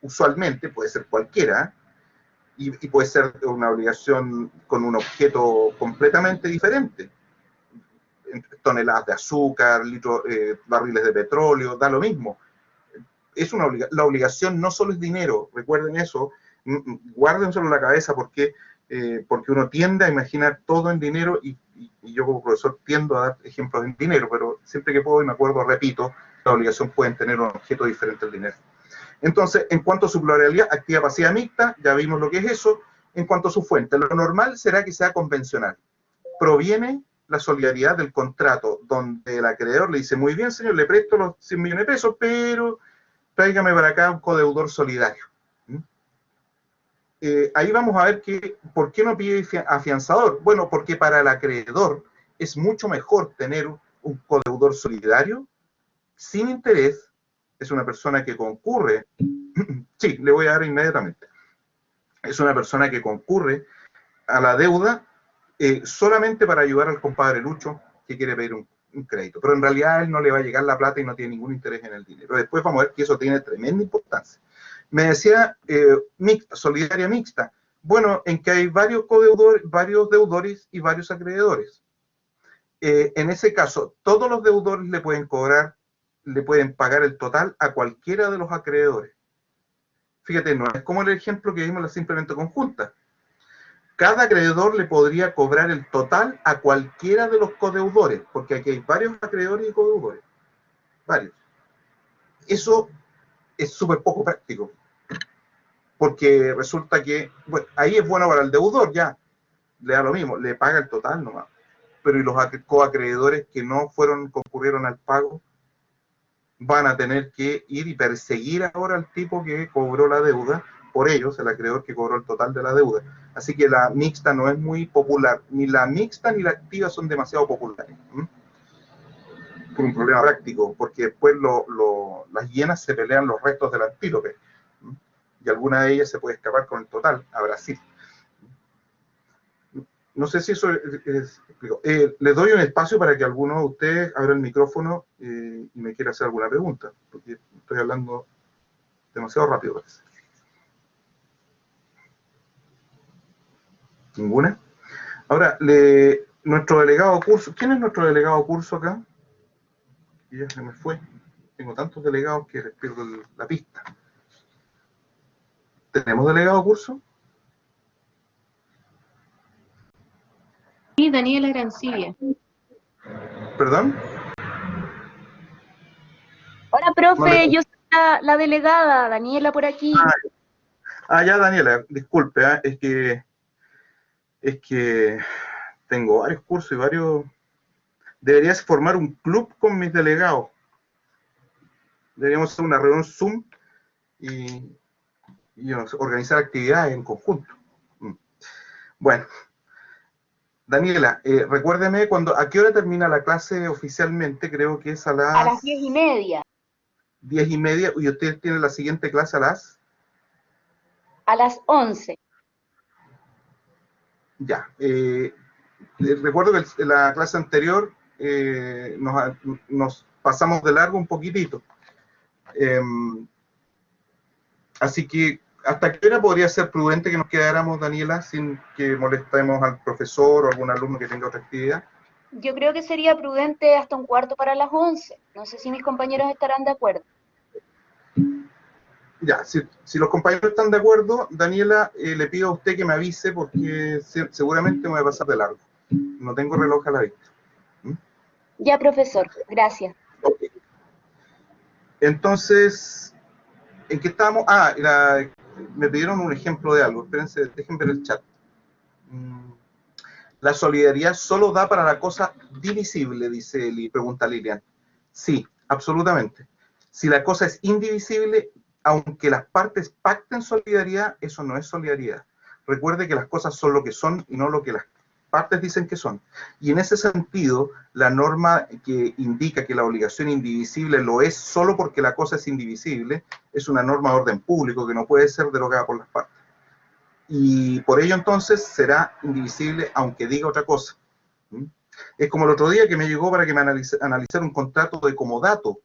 usualmente, puede ser cualquiera, y puede ser una obligación con un objeto completamente diferente. Toneladas de azúcar, barriles de petróleo, da lo mismo. La obligación no solo es dinero, recuerden eso, guárdenselo en la cabeza porque uno tiende a imaginar todo en dinero y yo como profesor tiendo a dar ejemplos en dinero, pero siempre que puedo y me acuerdo, repito, la obligación pueden tener un objeto diferente al dinero. Entonces, en cuanto a su pluralidad, activa, pasiva, mixta, ya vimos lo que es eso. En cuanto a su fuente, lo normal será que sea convencional. Proviene la solidaridad del contrato, donde el acreedor le dice, muy bien, señor, le presto los 100 millones de pesos, pero tráigame para acá un codeudor solidario. Ahí vamos a ver ¿por qué no pide afianzador? Bueno, porque para el acreedor es mucho mejor tener un codeudor solidario, sin interés, es una persona que concurre, sí, le voy a dar inmediatamente, es una persona que concurre a la deuda solamente para ayudar al compadre Lucho que quiere pedir un crédito, pero en realidad a él no le va a llegar la plata y no tiene ningún interés en el dinero. Después vamos a ver que eso tiene tremenda importancia. Me decía solidaria mixta. Bueno, en que hay varios deudores y varios acreedores. En ese caso, todos los deudores le pueden pagar el total a cualquiera de los acreedores. Fíjate, no es como el ejemplo que vimos en la simplemente conjunta. Cada acreedor le podría cobrar el total a cualquiera de los codeudores, porque aquí hay varios acreedores y codeudores. Varios. Eso es súper poco práctico, porque resulta que, bueno, ahí es bueno para el deudor, ya, le da lo mismo, le paga el total nomás. Pero ¿y los coacreedores que no concurrieron al pago? Van a tener que ir y perseguir ahora al tipo que cobró la deuda, por ellos, el acreedor que cobró el total de la deuda. Así que la mixta no es muy popular, ni la mixta ni la activa son demasiado populares. Por un problema práctico, porque después las hienas se pelean los restos del antílope, y alguna de ellas se puede escapar con el total a Brasil. No sé si eso explico. Les doy un espacio para que alguno de ustedes abra el micrófono y me quiera hacer alguna pregunta, porque estoy hablando Demasiado rápido parece. ¿Ninguna? Ahora, nuestro delegado curso. ¿Quién es nuestro delegado curso acá? Y ya se me fue. Tengo tantos delegados que les pierdo la pista. ¿Tenemos delegado curso? Sí, Daniela Arancibia. ¿Perdón? Hola, profe, yo soy la delegada, Daniela por aquí. Ya, Daniela, disculpe, es que tengo varios cursos y varios... Deberías formar un club con mis delegados. Deberíamos hacer una reunión Zoom y organizar actividades en conjunto. Bueno, Daniela, recuérdeme ¿a qué hora termina la clase oficialmente? Creo que es a las 10:30. 10:30, y usted tiene la siguiente clase a las... A las 11. Ya. Recuerdo que en la clase anterior nos pasamos de largo un poquitito. Así que, ¿hasta qué hora podría ser prudente que nos quedáramos, Daniela, sin que molestemos al profesor o algún alumno que tenga otra actividad? Yo creo que sería prudente hasta 1/4 para las 11. No sé si mis compañeros estarán de acuerdo. Ya, si los compañeros están de acuerdo, Daniela, le pido a usted que me avise porque seguramente me voy a pasar de largo. No tengo reloj a la vista. Ya, profesor, gracias. Okay. Entonces, ¿en qué estamos? Me pidieron un ejemplo de algo. Espérense, dejen ver el chat. La solidaridad solo da para la cosa divisible, dice pregunta Lilian. Sí, absolutamente. Si la cosa es indivisible, aunque las partes pacten solidaridad, eso no es solidaridad. Recuerde que las cosas son lo que son y no lo que las partes dicen que son. Y en ese sentido, la norma que indica que la obligación indivisible lo es solo porque la cosa es indivisible, es una norma de orden público que no puede ser derogada por las partes. Y por ello entonces será indivisible aunque diga otra cosa. Es como el otro día que me llegó para que me analizara un contrato de comodato,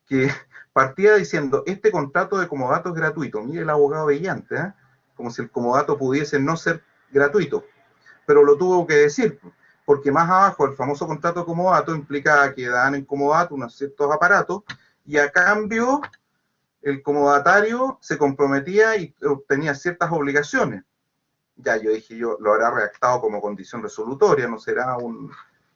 que partía diciendo, este contrato de comodato es gratuito. Mire el abogado brillante, como si el comodato pudiese no ser gratuito, pero lo tuvo que decir, porque más abajo el famoso contrato de comodato implicaba que daban en comodato unos ciertos aparatos, y a cambio el comodatario se comprometía y obtenía ciertas obligaciones. Ya, yo dije, lo habrá redactado como condición resolutoria, no será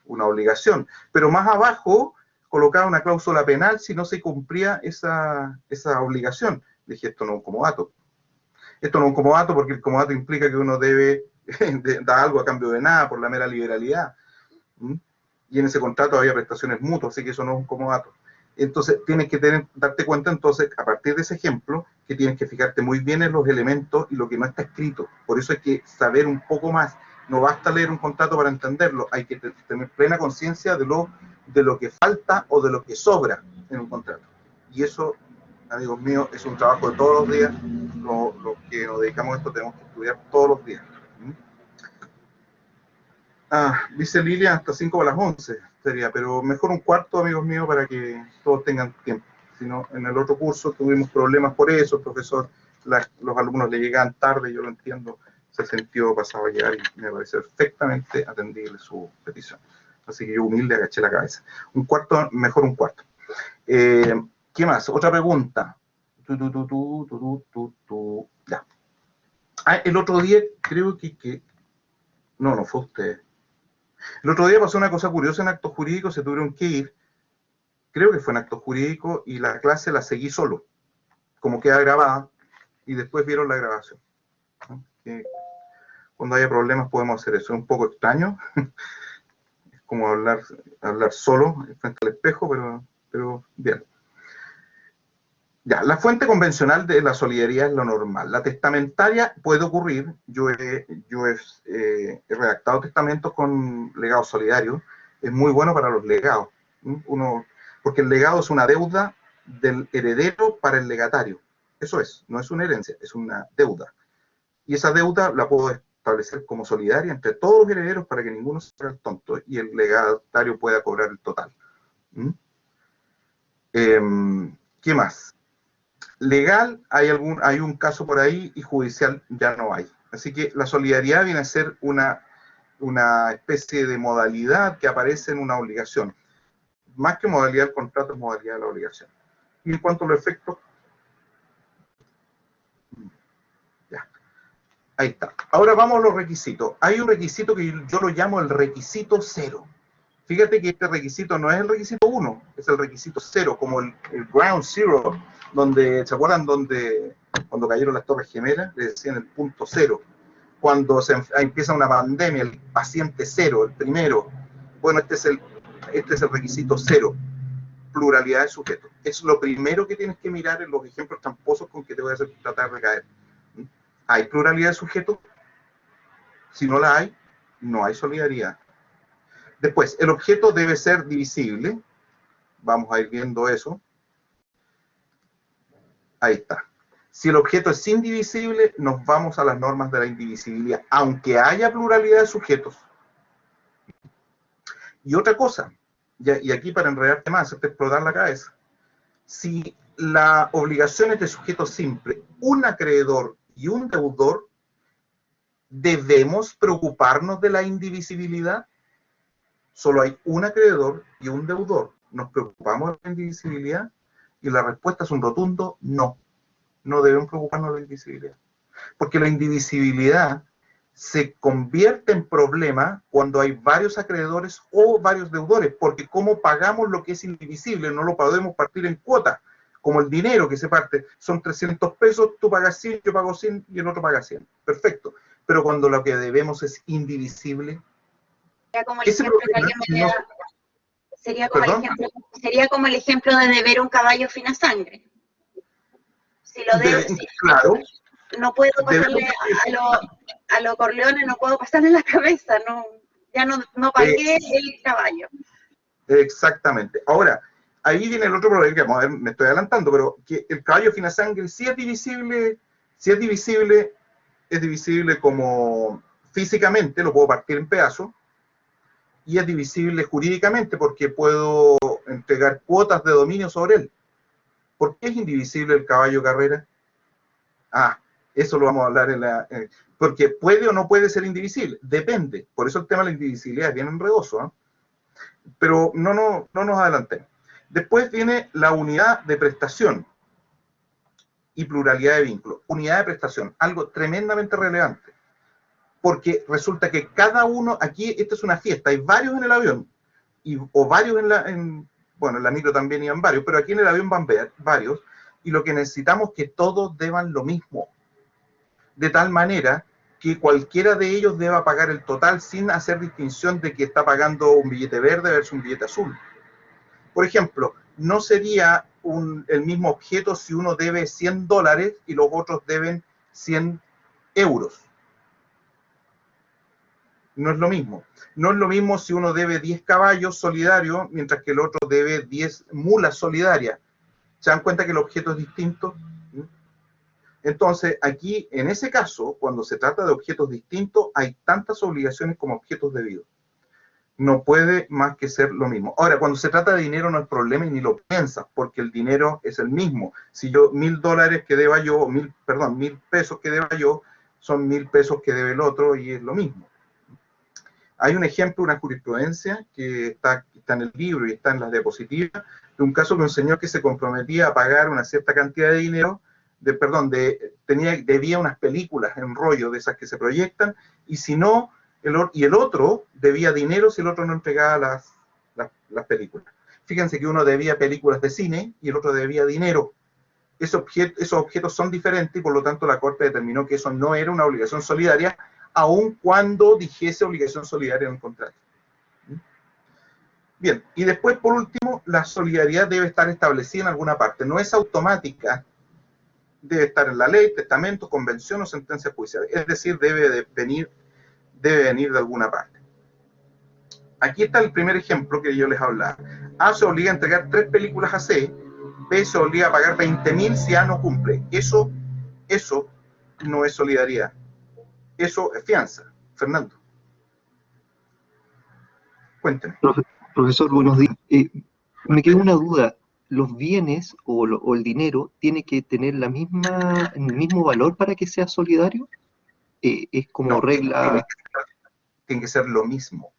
una obligación. Pero más abajo colocaba una cláusula penal si no se cumplía esa obligación. Dije, esto no es un comodato. Esto no es un comodato porque el comodato implica que uno debe dar algo a cambio de nada por la mera liberalidad. Y en ese contrato había prestaciones mutuas, así que eso no es un comodato. Entonces tienes que darte cuenta entonces, a partir de ese ejemplo, que tienes que fijarte muy bien en los elementos y lo que no está escrito. Por eso hay que saber un poco más. No basta leer un contrato para entenderlo, hay que tener plena conciencia de lo que falta o de lo que sobra en un contrato. Y eso, amigos míos, es un trabajo de todos los días. Los que nos dedicamos a esto tenemos que estudiar todos los días. Dice Lilian, hasta 5:11 sería, pero mejor 1/4, amigos míos, para que todos tengan tiempo. Si no, en el otro curso tuvimos problemas por eso, el profesor, los alumnos le llegaban tarde, yo lo entiendo, se sintió pasado a llegar y me parece perfectamente atendible su petición. Así que yo humilde agaché la cabeza. 1/4, mejor 1/4. ¿Qué más? Otra pregunta. Ya. El otro día creo que... No fue usted. El otro día pasó una cosa curiosa en actos jurídicos, se tuvieron que ir, creo que fue en actos jurídicos, y la clase la seguí solo, como queda grabada, y después vieron la grabación. Cuando haya problemas podemos hacer eso, es un poco extraño, es como hablar solo frente al espejo, pero bien. Ya, la fuente convencional de la solidaridad es lo normal. La testamentaria puede ocurrir. Yo he redactado testamentos con legados solidarios. Es muy bueno para los legados. Porque el legado es una deuda del heredero para el legatario. Eso es, no es una herencia, es una deuda. Y esa deuda la puedo establecer como solidaria entre todos los herederos para que ninguno se haga el tonto y el legatario pueda cobrar el total. ¿Qué más? legal hay un caso por ahí y judicial ya no hay. Así que la solidaridad viene a ser una especie de modalidad que aparece en una obligación. Más que modalidad del contrato, es modalidad de la obligación. Y en cuanto a los efectos, ya, ahí está. Ahora vamos a los requisitos. Hay un requisito que yo lo llamo el requisito 0. Fíjate que este requisito no es el requisito 1, es el requisito 0, como el ground zero, donde, ¿se acuerdan cuando cayeron las Torres Gemelas? Le decían el punto 0. Cuando empieza una pandemia, el paciente 0, el primero. Bueno, este es el requisito 0, pluralidad de sujetos. Es lo primero que tienes que mirar en los ejemplos tramposos con que te voy a hacer tratar de caer. ¿Hay pluralidad de sujetos? Si no la hay, no hay solidaridad. Después, el objeto debe ser divisible. Vamos a ir viendo eso. Ahí está. Si el objeto es indivisible, nos vamos a las normas de la indivisibilidad, aunque haya pluralidad de sujetos. Y otra cosa, y aquí para enredarte más, hacerte explotar la cabeza. Si la obligación es de sujeto simple, un acreedor y un deudor, ¿debemos preocuparnos de la indivisibilidad? Solo hay un acreedor y un deudor. ¿Nos preocupamos de la indivisibilidad? Y la respuesta es un rotundo no. No debemos preocuparnos de la indivisibilidad. Porque la indivisibilidad se convierte en problema cuando hay varios acreedores o varios deudores, porque ¿cómo pagamos lo que es indivisible? No lo podemos partir en cuotas, como el dinero que se parte. Son 300 pesos, tú pagas 100, yo pago 100 y el otro paga 100. Perfecto. Pero cuando lo que debemos es indivisible, sería como el ejemplo de deber un caballo fina sangre. Si lo debo, claro, no puedo pasarle a lo Corleone, no puedo pasarle la cabeza, ya no pagué el caballo. Exactamente. Ahora, ahí viene el otro problema, que vamos a ver, me estoy adelantando, pero que el caballo fina sangre sí es divisible, es divisible como físicamente, lo puedo partir en pedazos, y es divisible jurídicamente porque puedo entregar cuotas de dominio sobre él. ¿Por qué es indivisible el caballo carrera? Eso lo vamos a hablar porque puede o no puede ser indivisible, depende. Por eso el tema de la indivisibilidad es bien enredoso, ¿eh? Pero no nos adelantemos. Después viene la unidad de prestación y pluralidad de vínculos. Unidad de prestación, algo tremendamente relevante. Porque resulta que cada uno, aquí esta es una fiesta, hay varios en el avión, o varios en la micro también iban varios, pero aquí en el avión van varios, y lo que necesitamos es que todos deban lo mismo, de tal manera que cualquiera de ellos deba pagar el total sin hacer distinción de que está pagando un billete verde versus un billete azul. Por ejemplo, no sería el mismo objeto si uno debe $100 y los otros deben 100 euros. No es lo mismo. No es lo mismo si uno debe 10 caballos solidarios, mientras que el otro debe 10 mulas solidarias. ¿Se dan cuenta que el objeto es distinto? Entonces, aquí, en ese caso, cuando se trata de objetos distintos, hay tantas obligaciones como objetos debidos. No puede más que ser lo mismo. Ahora, cuando se trata de dinero no hay problema y ni lo piensas, porque el dinero es el mismo. Si yo $1.000 que deba yo, 1.000 pesos que deba yo, son 1.000 pesos que debe el otro y es lo mismo. Hay un ejemplo, una jurisprudencia que está en el libro y está en las diapositivas, de un caso de un señor que se comprometía a pagar una cierta cantidad de dinero, debía unas películas en rollo de esas que se proyectan, y si no, el otro debía dinero si el otro no entregaba las películas. Fíjense que uno debía películas de cine y el otro debía dinero. Esos objetos son diferentes y por lo tanto la Corte determinó que eso no era una obligación solidaria, aun cuando dijese obligación solidaria en el contrato. Bien, y después, por último, la solidaridad debe estar establecida en alguna parte. No es automática, debe estar en la ley, testamento, convención o sentencia judicial. Es decir, debe venir de alguna parte. Aquí está el primer ejemplo que yo les hablaba. A se obliga a entregar 3 películas a C, B se obliga a pagar 20.000 si A no cumple. Eso no es solidaridad. Eso es fianza. Fernando. Cuénteme. Profesor, buenos días. Me queda una duda. los bienes o el dinero tiene que tener el mismo valor para que sea solidario? Es como No, regla... tiene que ser lo mismo.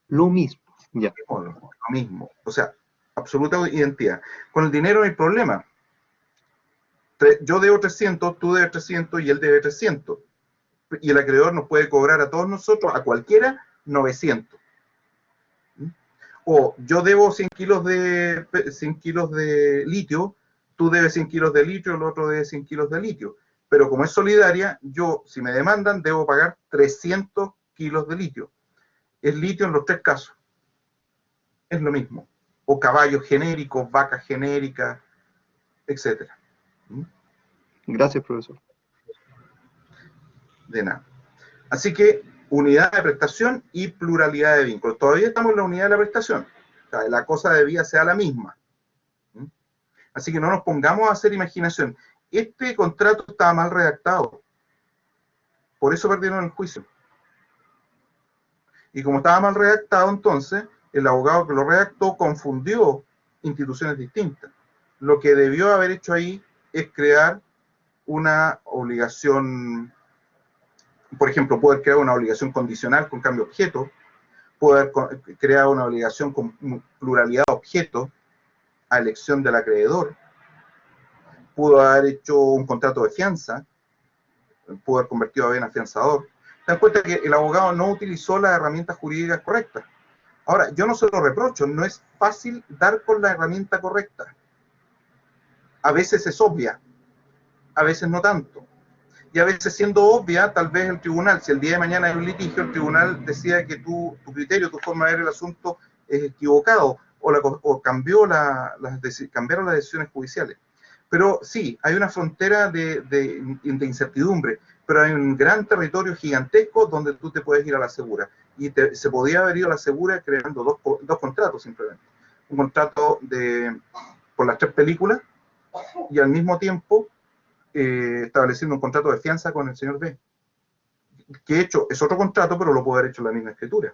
Lo mismo, ya. Lo mismo. O sea, absoluta identidad. Con el dinero no hay problema. Yo debo 300, tú debes 300 y él debe 300. Y el acreedor nos puede cobrar a todos nosotros, a cualquiera, 900. O yo debo 100 kilos de litio, tú debes 100 kilos de litio, el otro debe 100 kilos de litio. Pero como es solidaria, yo, si me demandan, debo pagar 300 kilos de litio. Es litio en los tres casos. Es lo mismo. O caballos genéricos, vacas genéricas, etc. Gracias, profesor. De nada. Así que unidad de prestación y pluralidad de vínculos. Todavía estamos en la unidad de la prestación. O sea, la cosa de vía sea la misma. Así que no nos pongamos a hacer imaginación. Este contrato estaba mal redactado. Por eso perdieron el juicio. Y como estaba mal redactado, entonces, el abogado que lo redactó confundió instituciones distintas. Lo que debió haber hecho ahí es crear una obligación, por ejemplo, poder crear una obligación condicional con cambio de objeto, poder crear una obligación con pluralidad de objetos a elección del acreedor, pudo haber hecho un contrato de fianza, pudo haber convertido a bien afianzador. Te das cuenta que el abogado no utilizó las herramientas jurídicas correctas. Ahora, yo no se lo reprocho, no es fácil dar con la herramienta correcta. A veces es obvia, a veces no tanto. Y a veces siendo obvia, tal vez el tribunal, si el día de mañana hay un litigio, el tribunal decida que tu criterio, tu forma de ver el asunto es equivocado, o cambiaron las decisiones judiciales. Pero sí, hay una frontera de incertidumbre, pero hay un gran territorio gigantesco donde tú te puedes ir a la segura. Y se podía haber ido a la segura creando dos contratos simplemente. Un contrato por las 3 películas y al mismo tiempo estableciendo un contrato de fianza con el señor B. Que de hecho es otro contrato, pero lo puede haber hecho la misma escritura.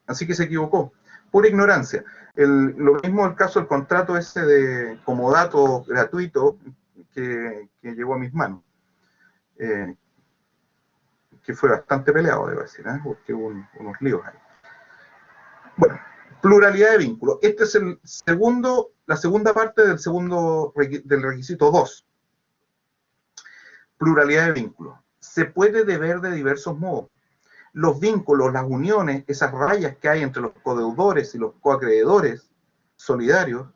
Así que se equivocó. Pura ignorancia. Lo mismo el caso del contrato ese de comodato gratuito que llegó a mis manos. Que fue bastante peleado, debo decir, porque hubo unos líos ahí. Bueno, pluralidad de vínculos. Este es la segunda parte del requisito 2. Pluralidad de vínculos. Se puede deber de diversos modos. Los vínculos, las uniones, esas rayas que hay entre los codeudores y los coacreedores solidarios,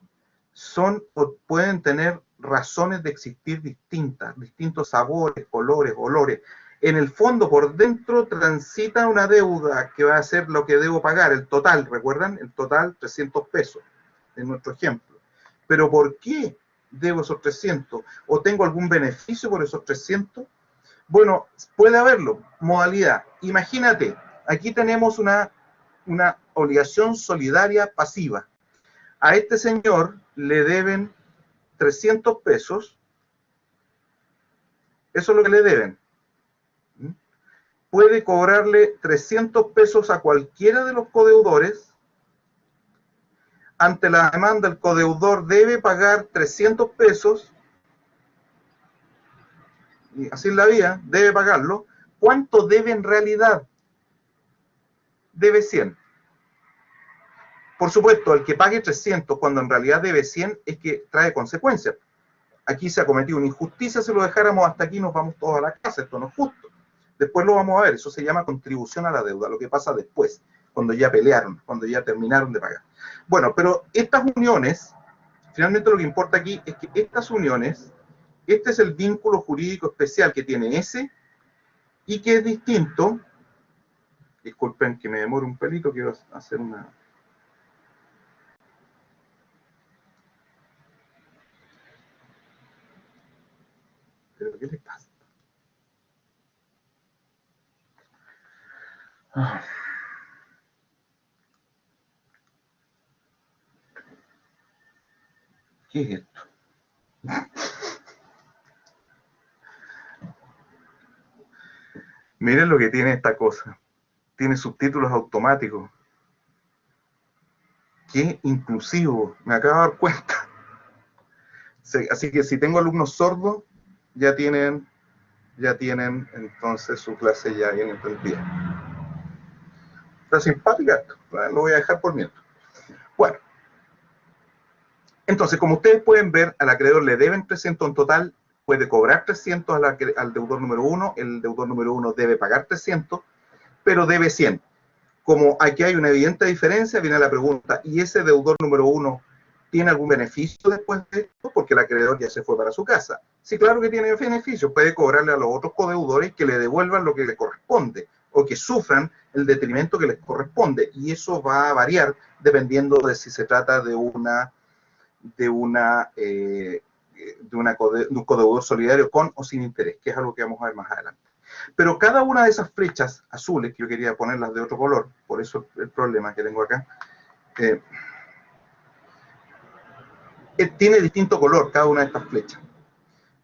pueden tener razones de existir distintas, distintos sabores, colores, olores. En el fondo, por dentro, transita una deuda que va a ser lo que debo pagar, el total, ¿recuerdan? El total, 300 pesos, en nuestro ejemplo. Pero ¿por qué debo esos 300? ¿O tengo algún beneficio por esos 300? Bueno, puede haberlo. Modalidad. Imagínate, aquí tenemos una obligación solidaria pasiva. A este señor le deben 300 pesos. Eso es lo que le deben. Puede cobrarle 300 pesos a cualquiera de los codeudores. Ante la demanda, el codeudor debe pagar 300 pesos. Y así es la vía, debe pagarlo. ¿Cuánto debe en realidad? Debe 100. Por supuesto, el que pague 300 cuando en realidad debe 100 es que trae consecuencias. Aquí se ha cometido una injusticia, si lo dejáramos hasta aquí nos vamos todos a la casa, esto no es justo. Después lo vamos a ver, eso se llama contribución a la deuda, lo que pasa después, cuando ya pelearon, cuando ya terminaron de pagar. Bueno, pero estas uniones, finalmente lo que importa aquí es que estas uniones, este es el vínculo jurídico especial que tiene ese, y que es distinto. Disculpen que me demore un pelito, quiero hacer una... ¿Pero qué le pasa? ¿Qué es esto? Miren lo que tiene esta cosa. Tiene subtítulos automáticos. Qué inclusivo, me acabo de dar cuenta. Así que si tengo alumnos sordos, ya tienen entonces su clase ya bien entendida. Está simpática esto, lo voy a dejar por mientras. Bueno, entonces, como ustedes pueden ver, al acreedor le deben 300 en total, puede cobrar 300 al deudor número 1, el deudor número 1 debe pagar 300, pero debe 100. Como aquí hay una evidente diferencia, viene la pregunta, ¿y ese deudor número 1 tiene algún beneficio después de esto? Porque el acreedor ya se fue para su casa. Sí, claro que tiene beneficio, puede cobrarle a los otros codeudores que le devuelvan lo que le corresponde, o que sufran el detrimento que les corresponde, y eso va a variar dependiendo de si se trata de un codeudor solidario con o sin interés, que es algo que vamos a ver más adelante. Pero cada una de esas flechas azules, que yo quería ponerlas de otro color, por eso el problema que tengo acá, tiene distinto color cada una de estas flechas.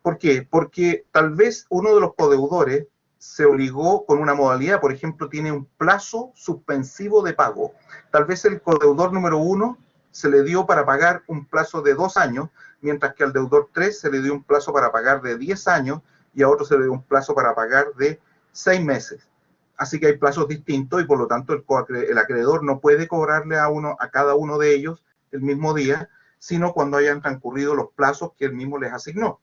¿Por qué? Porque tal vez uno de los codeudores se obligó con una modalidad, por ejemplo, tiene un plazo suspensivo de pago. Tal vez el codeudor número 1 se le dio para pagar un plazo de 2 años, mientras que al deudor 3 se le dio un plazo para pagar de 10 años y a otro se le dio un plazo para pagar de 6 meses. Así que hay plazos distintos y por lo tanto el acreedor no puede cobrarle a cada uno de ellos el mismo día, sino cuando hayan transcurrido los plazos que él mismo les asignó.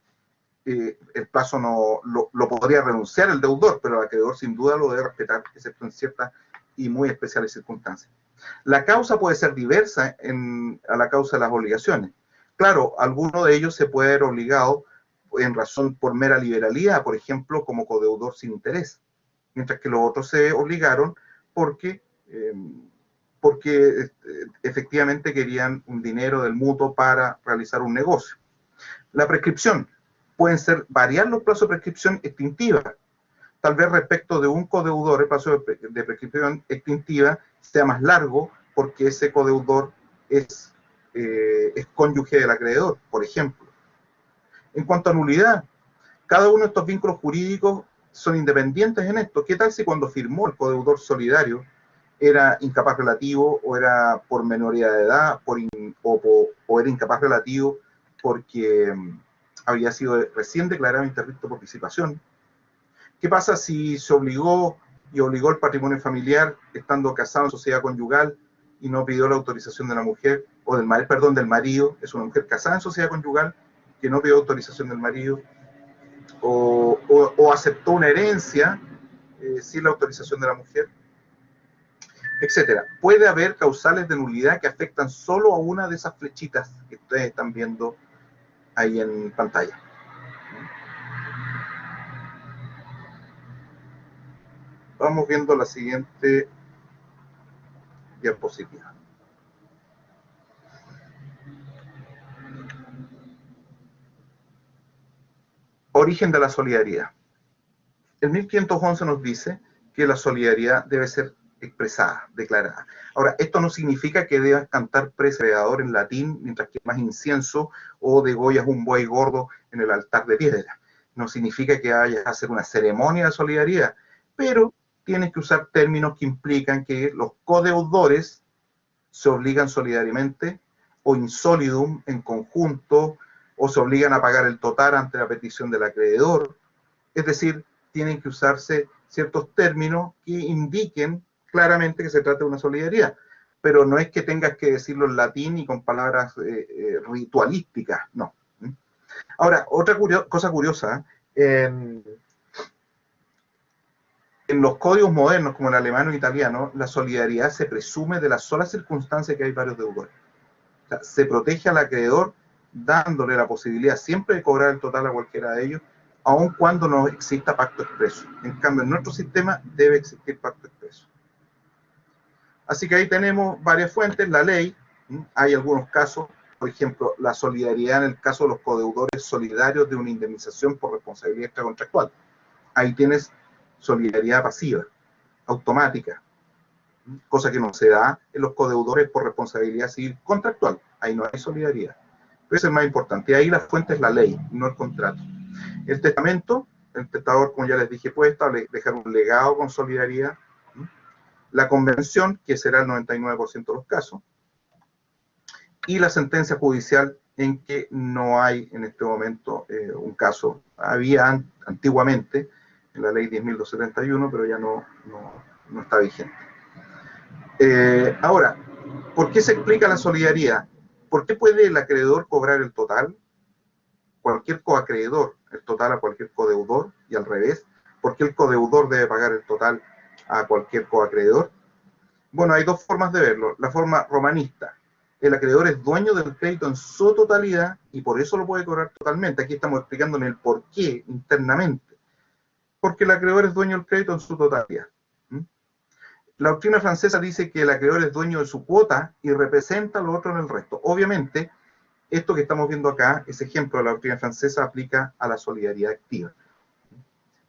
El plazo no lo podría renunciar el deudor, pero el acreedor sin duda lo debe respetar, excepto en ciertas y muy especiales circunstancias. La causa puede ser diversa a la causa de las obligaciones. Claro, alguno de ellos se puede ver obligado en razón por mera liberalidad, por ejemplo, como codeudor sin interés, mientras que los otros se obligaron porque efectivamente querían un dinero del mutuo para realizar un negocio. La prescripción. Pueden variar los plazos de prescripción extintiva. Tal vez respecto de un codeudor, el plazo de prescripción extintiva sea más largo porque ese codeudor es cónyuge del acreedor, por ejemplo. En cuanto a nulidad, cada uno de estos vínculos jurídicos son independientes en esto. ¿Qué tal si cuando firmó el codeudor solidario era incapaz relativo, o era por menoría de edad, o era incapaz relativo porque había sido recién declarado interdicto por disipación? ¿Qué pasa si se obligó el patrimonio familiar estando casado en sociedad conyugal y no pidió la autorización de la mujer, o del marido? Es una mujer casada en sociedad conyugal que no pidió autorización del marido, o aceptó una herencia sin la autorización de la mujer, etcétera. Puede haber causales de nulidad que afectan solo a una de esas flechitas que ustedes están viendo ahí en pantalla. Vamos viendo la siguiente diapositiva. Origen de la solidaridad. El 1511 nos dice que la solidaridad debe ser expresada, declarada. Ahora, esto no significa que debas cantar predecedor en latín mientras quemas incienso o degollas un buey gordo en el altar de piedra. No significa que vayas a hacer una ceremonia de solidaridad, pero tienes que usar términos que implican que los codeudores se obligan solidariamente o in solidum en conjunto, o se obligan a pagar el total ante la petición del acreedor. Es decir, tienen que usarse ciertos términos que indiquen claramente que se trata de una solidaridad, pero no es que tengas que decirlo en latín y con palabras ritualísticas, no. Ahora, otra cosa curiosa, en los códigos modernos, como el alemán o el italiano, la solidaridad se presume de la sola circunstancia que hay varios deudores. O sea, se protege al acreedor dándole la posibilidad siempre de cobrar el total a cualquiera de ellos, aun cuando no exista pacto expreso. En cambio, en nuestro sistema debe existir pacto expreso. Así que ahí tenemos varias fuentes, la ley, hay algunos casos, por ejemplo, la solidaridad en el caso de los codeudores solidarios de una indemnización por responsabilidad extracontractual. Ahí tienes solidaridad pasiva, automática, cosa que no se da en los codeudores por responsabilidad civil contractual. Ahí no hay solidaridad. Pero eso es más importante. Y ahí la fuente es la ley, no el contrato. El testamento, el testador, como ya les dije, puede dejar un legado con solidaridad. La convención, que será el 99% de los casos. y la sentencia judicial en que no hay en este momento un caso. Había antiguamente en la ley 10.271, pero ya no está vigente. Ahora, ¿por qué se explica la solidaridad? ¿Por qué puede el acreedor cobrar el total? Cualquier coacreedor, el total a cualquier codeudor, y al revés. ¿Por qué el codeudor debe pagar el total a cualquier coacreedor? Bueno, hay dos formas de verlo. La forma romanista. El acreedor es dueño del crédito en su totalidad y por eso lo puede cobrar totalmente. Aquí estamos explicándole el por qué internamente. Porque el acreedor es dueño del crédito en su totalidad. La doctrina francesa dice que el acreedor es dueño de su cuota y representa a lo otro en el resto. Obviamente, esto que estamos viendo acá, ese ejemplo de la doctrina francesa, aplica a la solidaridad activa.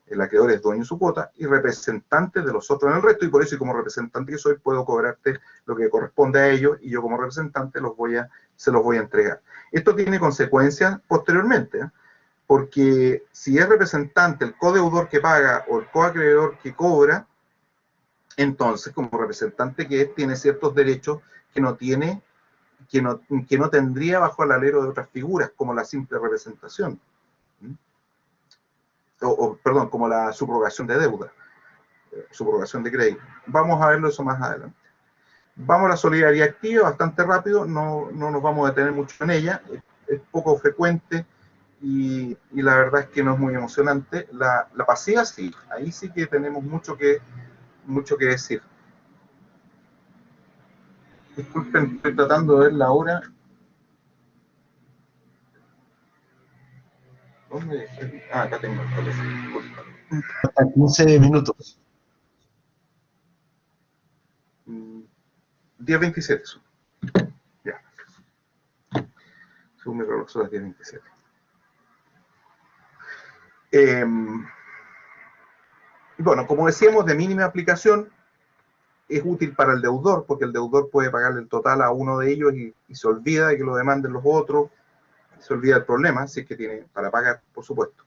El acreedor es dueño de su cuota y representante de los otros en el resto, y por eso, y como representante que soy, puedo cobrarte lo que corresponde a ellos, y yo como representante se los voy a entregar. Esto tiene consecuencias posteriormente, porque si es representante el codeudor que paga o el coacreedor que cobra, entonces como representante que es, tiene ciertos derechos que no tiene, que no tendría bajo el alero de otras figuras, como la simple representación. Perdón, como la subrogación de deuda, subrogación de crédito. Vamos a verlo eso más adelante. Vamos a la solidaridad activa, bastante rápido, no nos vamos a detener mucho en ella, es poco frecuente y la verdad es que no es muy emocionante. La pasiva sí, ahí sí que tenemos mucho que decir. Disculpen, estoy tratando de ver la hora. ¿Dónde dejé? Ah, acá tengo el teléfono. Hasta 15 minutos. 10:27. Ya. Según mi reloj son las 10:27. Bueno, como decíamos, de mínima aplicación, es útil para el deudor, porque el deudor puede pagarle el total a uno de ellos y se olvida de que lo demanden los otros, se olvida el problema, si es que tiene para pagar, por supuesto.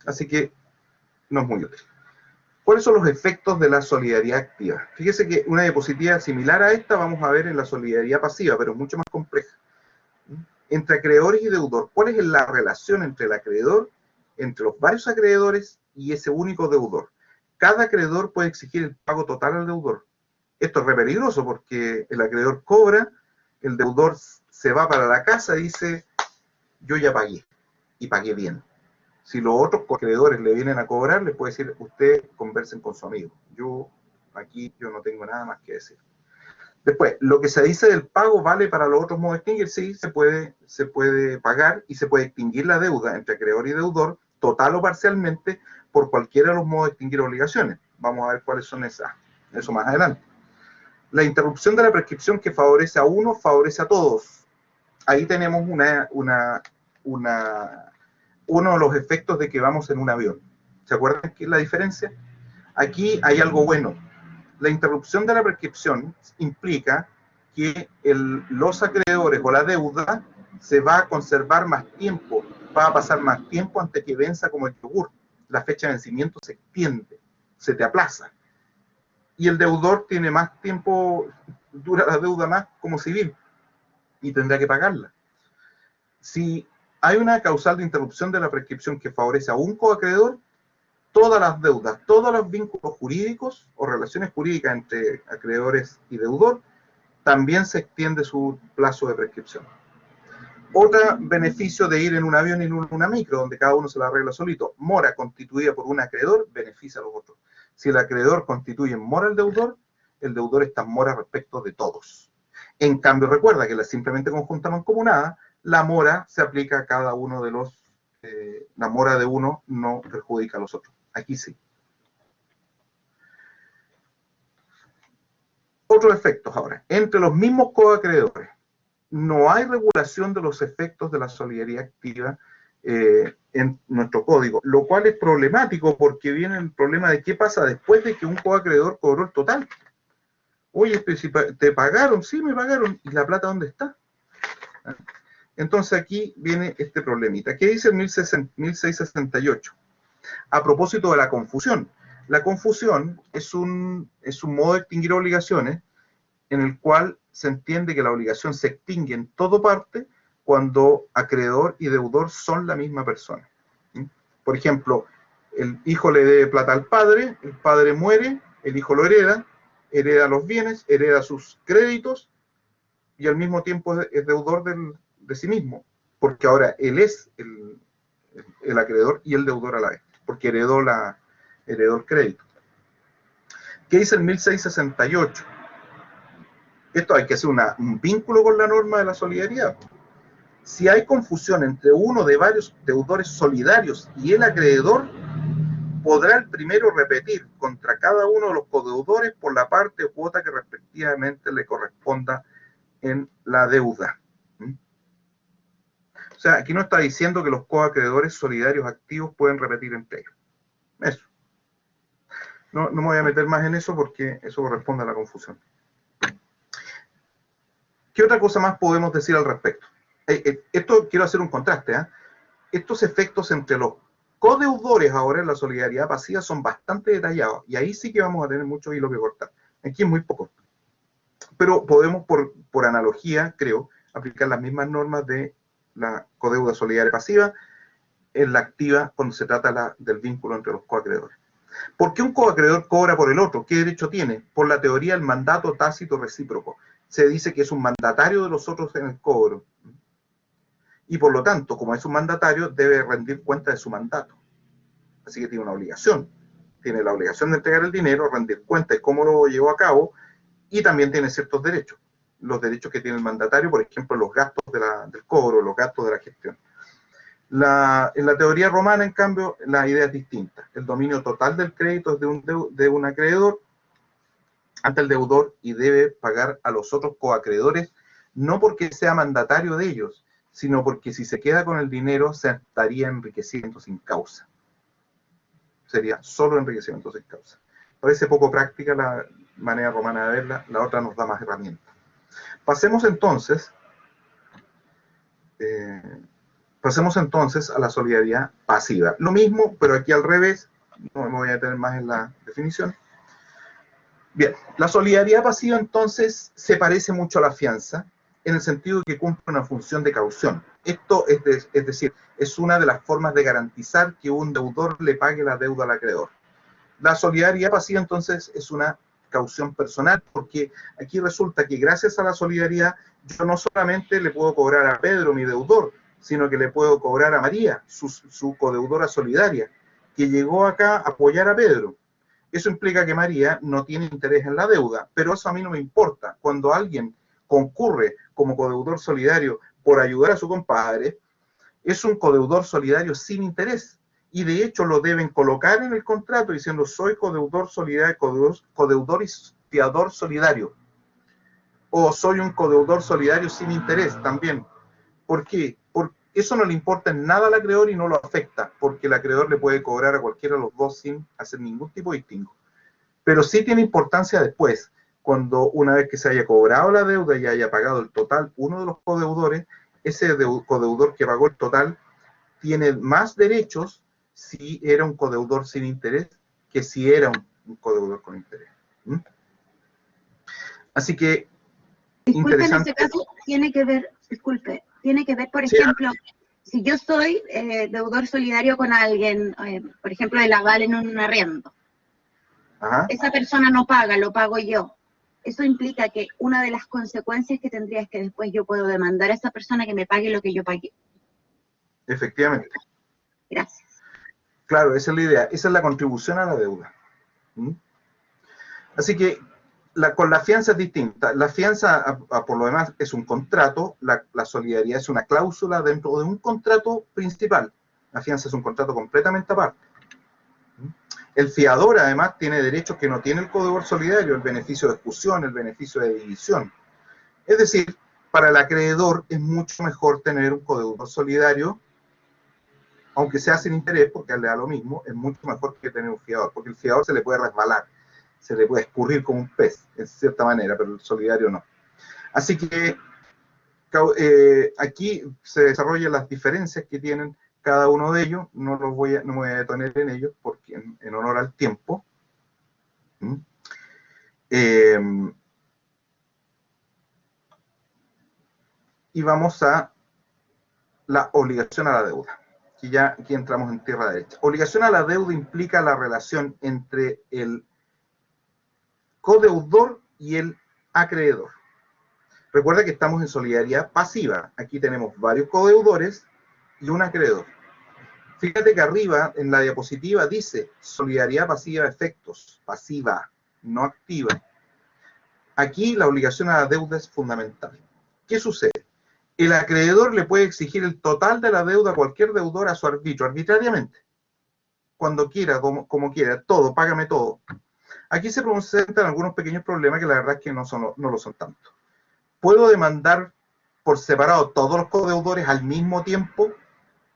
Así que no es muy útil. ¿Cuáles son los efectos de la solidaridad activa? Fíjese que una diapositiva similar a esta vamos a ver en la solidaridad pasiva, pero mucho más compleja. Entre acreedores y deudor, ¿cuál es la relación entre el acreedor, entre los varios acreedores y ese único deudor? Cada acreedor puede exigir el pago total al deudor. Esto es re peligroso porque el acreedor cobra, el deudor se va para la casa y dice, yo ya pagué, y pagué bien. Si los otros acreedores le vienen a cobrar, les puede decir, usted conversen con su amigo. Aquí yo no tengo nada más que decir. Después, lo que se dice del pago vale para los otros modos de extinguir. Sí, se puede pagar y se puede extinguir la deuda entre acreedor y deudor, total o parcialmente, por cualquiera de los modos de extinguir obligaciones. Vamos a ver cuáles son eso más adelante. La interrupción de la prescripción que favorece a uno, favorece a todos. Ahí tenemos uno de los efectos de que vamos en un avión. ¿Se acuerdan qué es la diferencia? Aquí hay algo bueno. La interrupción de la prescripción implica que los acreedores o la deuda se va a conservar más tiempo, va a pasar más tiempo antes que venza como el yogur. La fecha de vencimiento se extiende, se te aplaza. Y el deudor tiene más tiempo, dura la deuda más como civil y tendrá que pagarla. Si hay una causal de interrupción de la prescripción que favorece a un coacreedor, todas las deudas, todos los vínculos jurídicos o relaciones jurídicas entre acreedores y deudor, también se extiende su plazo de prescripción. Otro beneficio de ir en un avión y en una micro, donde cada uno se la arregla solito. Mora constituida por un acreedor beneficia a los otros. Si el acreedor constituye en mora al deudor, el deudor está en mora respecto de todos. En cambio, recuerda que la simplemente conjunta mancomunada, la mora se aplica a cada uno de los, la mora de uno no perjudica a los otros. Aquí sí. Otros efectos ahora. Entre los mismos coacreedores, no hay regulación de los efectos de la solidaridad activa en nuestro código, lo cual es problemático porque viene el problema de qué pasa después de que un coacreedor cobró el total. Oye, si te pagaron, sí me pagaron, ¿y la plata dónde está? Entonces aquí viene este problemita. ¿Qué dice el 1668? A propósito de la confusión. La confusión es un modo de extinguir obligaciones en el cual se entiende que la obligación se extingue en toda parte cuando acreedor y deudor son la misma persona. Por ejemplo, el hijo le debe plata al padre, el padre muere, el hijo lo hereda, hereda los bienes, hereda sus créditos y al mismo tiempo es deudor de sí mismo, porque ahora él es el acreedor y el deudor a la vez, porque heredó el crédito. ¿Qué dice el 1668? Esto hay que hacer un vínculo con la norma de la solidaridad. Si hay confusión entre uno de varios deudores solidarios y el acreedor, podrá el primero repetir contra cada uno de los codeudores por la parte o cuota que respectivamente le corresponda en la deuda. O sea, aquí no está diciendo que los coacreedores solidarios activos pueden repetir entre ellos. Eso. No me voy a meter más en eso porque eso corresponde a la confusión. ¿Qué otra cosa más podemos decir al respecto? Esto quiero hacer un contraste. Estos efectos entre los codeudores ahora en la solidaridad pasiva son bastante detallados y ahí sí que vamos a tener mucho hilo que cortar. Aquí es muy poco. Pero podemos, por analogía, creo, aplicar las mismas normas de la codeuda solidaria pasiva en la activa cuando se trata del vínculo entre los coacreedores. ¿Por qué un coacreedor cobra por el otro? ¿Qué derecho tiene? Por la teoría del mandato tácito recíproco. Se dice que es un mandatario de los otros en el cobro. Y por lo tanto, como es un mandatario, debe rendir cuenta de su mandato. Así que tiene una obligación. Tiene la obligación de entregar el dinero, rendir cuenta de cómo lo llevó a cabo, y también tiene ciertos derechos. Los derechos que tiene el mandatario, por ejemplo, los gastos del cobro, los gastos de la gestión. En la teoría romana, en cambio, la idea es distinta. El dominio total del crédito es de un acreedor ante el deudor y debe pagar a los otros coacreedores, no porque sea mandatario de ellos, sino porque si se queda con el dinero se estaría enriqueciendo sin causa. Sería solo enriquecimiento sin causa. Parece poco práctica la manera romana de verla, la otra nos da más herramientas. Pasemos entonces a la solidaridad pasiva. Lo mismo, pero aquí al revés, no me voy a detener más en la definición. Bien, la solidaridad pasiva entonces se parece mucho a la fianza, en el sentido de que cumple una función de caución. Esto es decir, es una de las formas de garantizar que un deudor le pague la deuda al acreedor. La solidaridad pasiva entonces es una caución personal, porque aquí resulta que gracias a la solidaridad yo no solamente le puedo cobrar a Pedro, mi deudor, sino que le puedo cobrar a María, su codeudora solidaria, que llegó acá a apoyar a Pedro. Eso implica que María no tiene interés en la deuda, pero eso a mí no me importa. Cuando alguien concurre como codeudor solidario por ayudar a su compadre, es un codeudor solidario sin interés. Y de hecho lo deben colocar en el contrato diciendo soy codeudor solidario, codeudor y fiador solidario. O soy un codeudor solidario sin interés también. ¿Por qué? Porque eso no le importa en nada al acreedor y no lo afecta, porque el acreedor le puede cobrar a cualquiera de los dos sin hacer ningún tipo de distingo. Pero sí tiene importancia después, cuando una vez que se haya cobrado la deuda y haya pagado el total, uno de los codeudores, ese codeudor que pagó el total, tiene más derechos si era un codeudor sin interés que si era un codeudor con interés. Así que, disculpe, interesante. en ese caso tiene que ver, por ejemplo, si yo soy deudor solidario con alguien, por ejemplo, el aval en un arriendo, esa persona no paga, lo pago yo. Eso implica que una de las consecuencias que tendría es que después yo puedo demandar a esa persona que me pague lo que yo pagué. Efectivamente. Gracias. Claro, esa es la idea. Esa es la contribución a la deuda. Así que con la fianza es distinta. La fianza, por lo demás, es un contrato. La solidaridad es una cláusula dentro de un contrato principal. La fianza es un contrato completamente aparte. El fiador, además, tiene derechos que no tiene el codeudor solidario, el beneficio de exclusión, el beneficio de división. Es decir, para el acreedor es mucho mejor tener un codeudor solidario, aunque sea sin interés, porque le da lo mismo, es mucho mejor que tener un fiador, porque el fiador se le puede resbalar, se le puede escurrir como un pez, en cierta manera, pero el solidario no. Así que aquí se desarrollan las diferencias que tienen cada uno de ellos, no me voy a detener en ellos, porque en honor al tiempo. y vamos a la obligación a la deuda. Y ya aquí entramos en tierra derecha. Obligación a la deuda implica la relación entre el codeudor y el acreedor. Recuerda que estamos en solidaridad pasiva. Aquí tenemos varios codeudores y un acreedor. Fíjate que arriba en la diapositiva dice solidaridad pasiva de efectos, pasiva, no activa. Aquí la obligación a la deuda es fundamental. ¿Qué sucede? El acreedor le puede exigir el total de la deuda a cualquier deudor a su arbitrio, arbitrariamente. Cuando quiera, como quiera, todo, págame todo. Aquí se presentan algunos pequeños problemas que la verdad es que no lo son tanto. ¿Puedo demandar por separado todos los codeudores al mismo tiempo?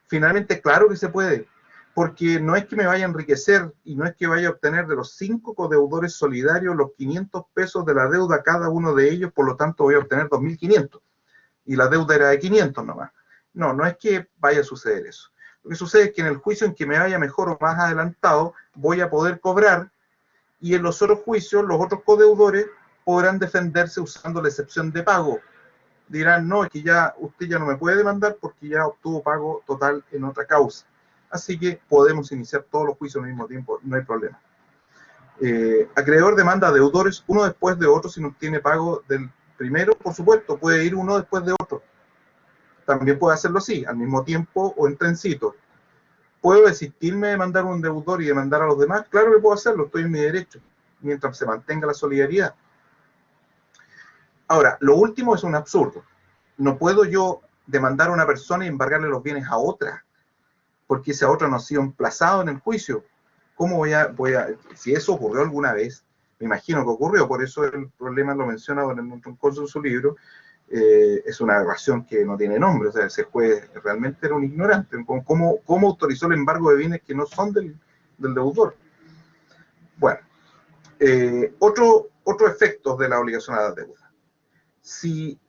Finalmente, claro que se puede, porque no es que me vaya a enriquecer y no es que vaya a obtener de los 5 codeudores solidarios los 500 pesos de la deuda cada uno de ellos, por lo tanto voy a obtener 2.500. Y la deuda era de 500 nomás. No, no es que vaya a suceder eso. Lo que sucede es que en el juicio en que me vaya mejor o más adelantado, voy a poder cobrar, y en los otros juicios, los otros codeudores podrán defenderse usando la excepción de pago. Dirán, no, es que ya usted ya no me puede demandar porque ya obtuvo pago total en otra causa. Así que podemos iniciar todos los juicios al mismo tiempo, no hay problema. Acreedor demanda a deudores uno después de otro si no obtiene pago del primero, por supuesto, puede ir uno después de otro. También puede hacerlo así, al mismo tiempo o en trencito. ¿Puedo desistirme de mandar un deudor y demandar a los demás? Claro que puedo hacerlo, estoy en mi derecho, mientras se mantenga la solidaridad. Ahora, lo último es un absurdo. No puedo yo demandar a una persona y embargarle los bienes a otra, porque esa otra no ha sido emplazado en el juicio. ¿Cómo voy a si eso ocurrió alguna vez? Me imagino que ocurrió, por eso el problema lo menciona en un curso de su libro. Es una aberración que no tiene nombre, o sea, ese juez realmente era un ignorante. ¿Cómo autorizó el embargo de bienes que no son del deudor? Bueno, otro efecto de la obligación a la deuda. Si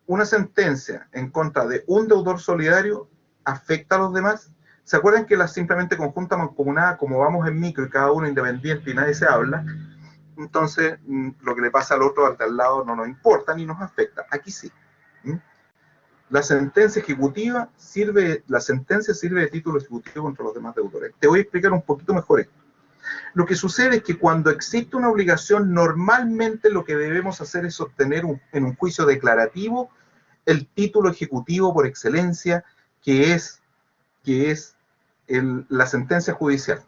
una sentencia en contra de un deudor solidario afecta a los demás, ¿se acuerdan que las simplemente conjunta mancomunada, como vamos en micro y cada uno independiente y nadie se habla? Entonces, lo que le pasa al otro, al de al lado, no nos importa ni nos afecta. Aquí sí. La sentencia sirve de título ejecutivo contra los demás deudores. Te voy a explicar un poquito mejor esto. Lo que sucede es que cuando existe una obligación, normalmente lo que debemos hacer es obtener en un juicio declarativo el título ejecutivo por excelencia, que es la sentencia judicial.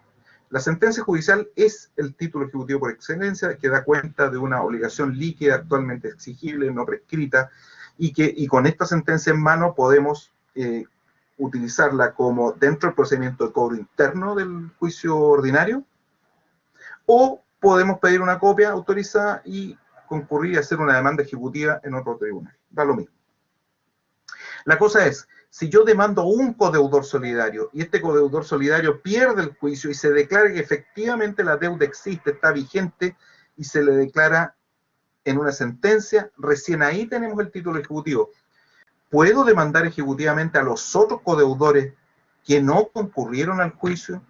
La sentencia judicial es el título ejecutivo por excelencia que da cuenta de una obligación líquida actualmente exigible, no prescrita, y con esta sentencia en mano podemos utilizarla como dentro del procedimiento de cobro interno del juicio ordinario, o podemos pedir una copia autorizada y concurrir a hacer una demanda ejecutiva en otro tribunal. Da lo mismo. La cosa es, si yo demando un codeudor solidario y este codeudor solidario pierde el juicio y se declara que efectivamente la deuda existe, está vigente y se le declara en una sentencia, recién ahí tenemos el título ejecutivo. ¿Puedo demandar ejecutivamente a los otros codeudores que no concurrieron al juicio?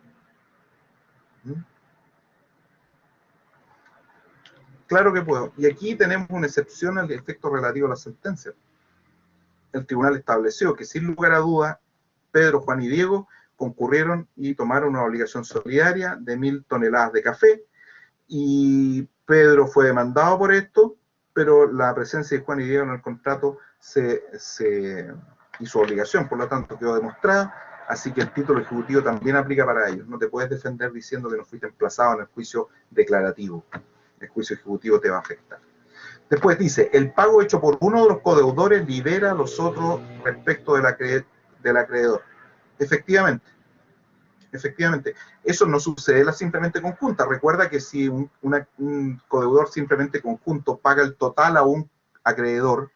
Claro que puedo. Y aquí tenemos una excepción al efecto relativo a la sentencia. El tribunal estableció que sin lugar a duda, Pedro, Juan y Diego concurrieron y tomaron una obligación solidaria de 1.000 toneladas de café, y Pedro fue demandado por esto, pero la presencia de Juan y Diego en el contrato y su obligación, por lo tanto, quedó demostrada, así que el título ejecutivo también aplica para ellos. No te puedes defender diciendo que no fuiste emplazado en el juicio declarativo. El juicio ejecutivo te va a afectar. Después dice, el pago hecho por uno de los codeudores libera a los otros respecto del acreedor. Efectivamente, eso no sucede en la simplemente conjunta. Recuerda que si un codeudor simplemente conjunto paga el total a un acreedor,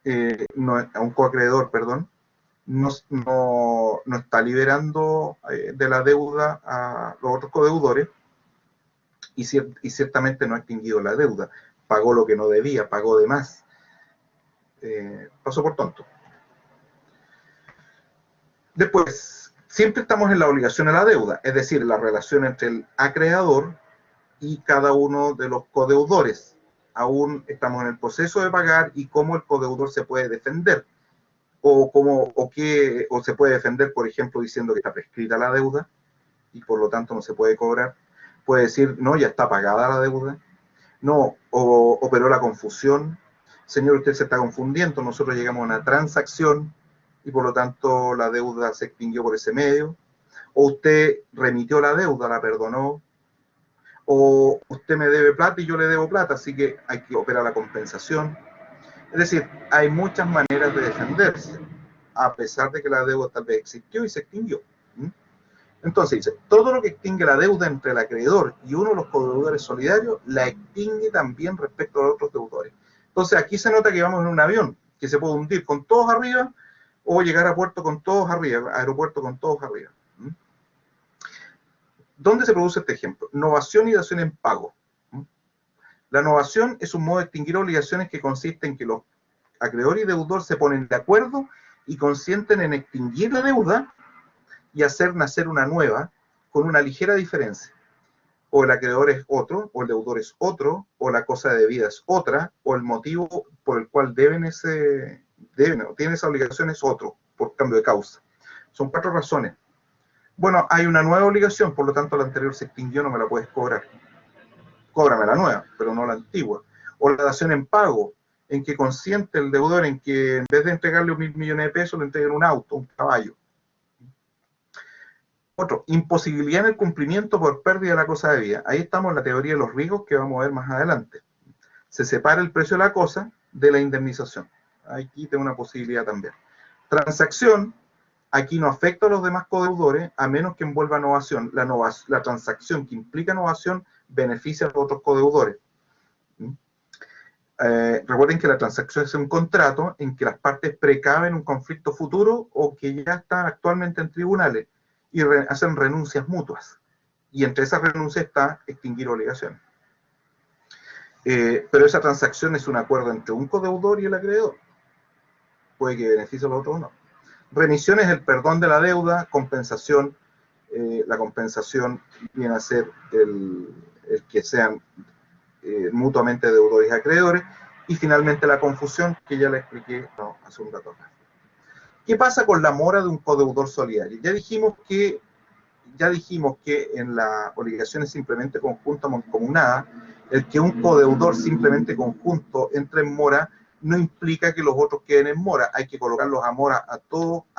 a un coacreedor, perdón, no está liberando de la deuda a los otros codeudores, y ciertamente no ha extinguido la deuda. Pagó lo que no debía, pagó de más. Pasó por tonto. Después, siempre estamos en la obligación a la deuda, es decir, la relación entre el acreedor y cada uno de los codeudores. aún estamos en el proceso de pagar y cómo el codeudor se puede defender. O se puede defender, por ejemplo, diciendo que está prescrita la deuda y por lo tanto no se puede cobrar. Puede decir, no, ya está pagada la deuda. No, o operó la confusión. Señor, usted se está confundiendo, nosotros llegamos a una transacción y por lo tanto la deuda se extinguió por ese medio. O usted remitió la deuda, la perdonó. O usted me debe plata y yo le debo plata, así que hay que operar la compensación. Es decir, hay muchas maneras de defenderse, a pesar de que la deuda tal vez existió y se extinguió. Entonces dice, todo lo que extingue la deuda entre el acreedor y uno de los codeudores solidarios, la extingue también respecto a los otros deudores. Entonces aquí se nota que vamos en un avión, que se puede hundir con todos arriba, o llegar a puerto con todos arriba, aeropuerto con todos arriba. ¿Dónde se produce este ejemplo? Novación y dación en pago. La novación es un modo de extinguir obligaciones que consiste en que los acreedor y deudor se ponen de acuerdo y consienten en extinguir la deuda y hacer nacer una nueva con una ligera diferencia. O el acreedor es otro, o el deudor es otro, o la cosa debida es otra, o el motivo por el cual tienen esa obligación es otro, por cambio de causa. Son 4 razones. Bueno, hay una nueva obligación, por lo tanto la anterior se extinguió, no me la puedes cobrar. Cóbrame la nueva, pero no la antigua. O la dación en pago, en que consiente el deudor en que en vez de entregarle 1.000 millones de pesos, le entreguen un auto, un caballo. Otro, imposibilidad en el cumplimiento por pérdida de la cosa debida. Ahí estamos en la teoría de los riesgos que vamos a ver más adelante. Se separa el precio de la cosa de la indemnización. Aquí tengo una posibilidad también. Transacción, aquí no afecta a los demás codeudores, a menos que envuelva novación. La transacción que implica novación beneficia a los otros codeudores. Recuerden que la transacción es un contrato en que las partes precaven un conflicto futuro o que ya están actualmente en tribunales y hacen renuncias mutuas. Y entre esas renuncias está extinguir obligaciones. Pero esa transacción es un acuerdo entre un codeudor y el acreedor. Puede que beneficie a los otros o no. Remisión es el perdón de la deuda, compensación. La compensación viene a ser el que sean mutuamente deudores y acreedores, y finalmente la confusión, que ya le expliqué hace un rato acá. ¿Qué pasa con la mora de un codeudor solidario? Ya dijimos que en las obligaciones simplemente conjunta mancomunada, el que un codeudor simplemente conjunto entre en mora no implica que los otros queden en mora. Hay que colocarlos a mora a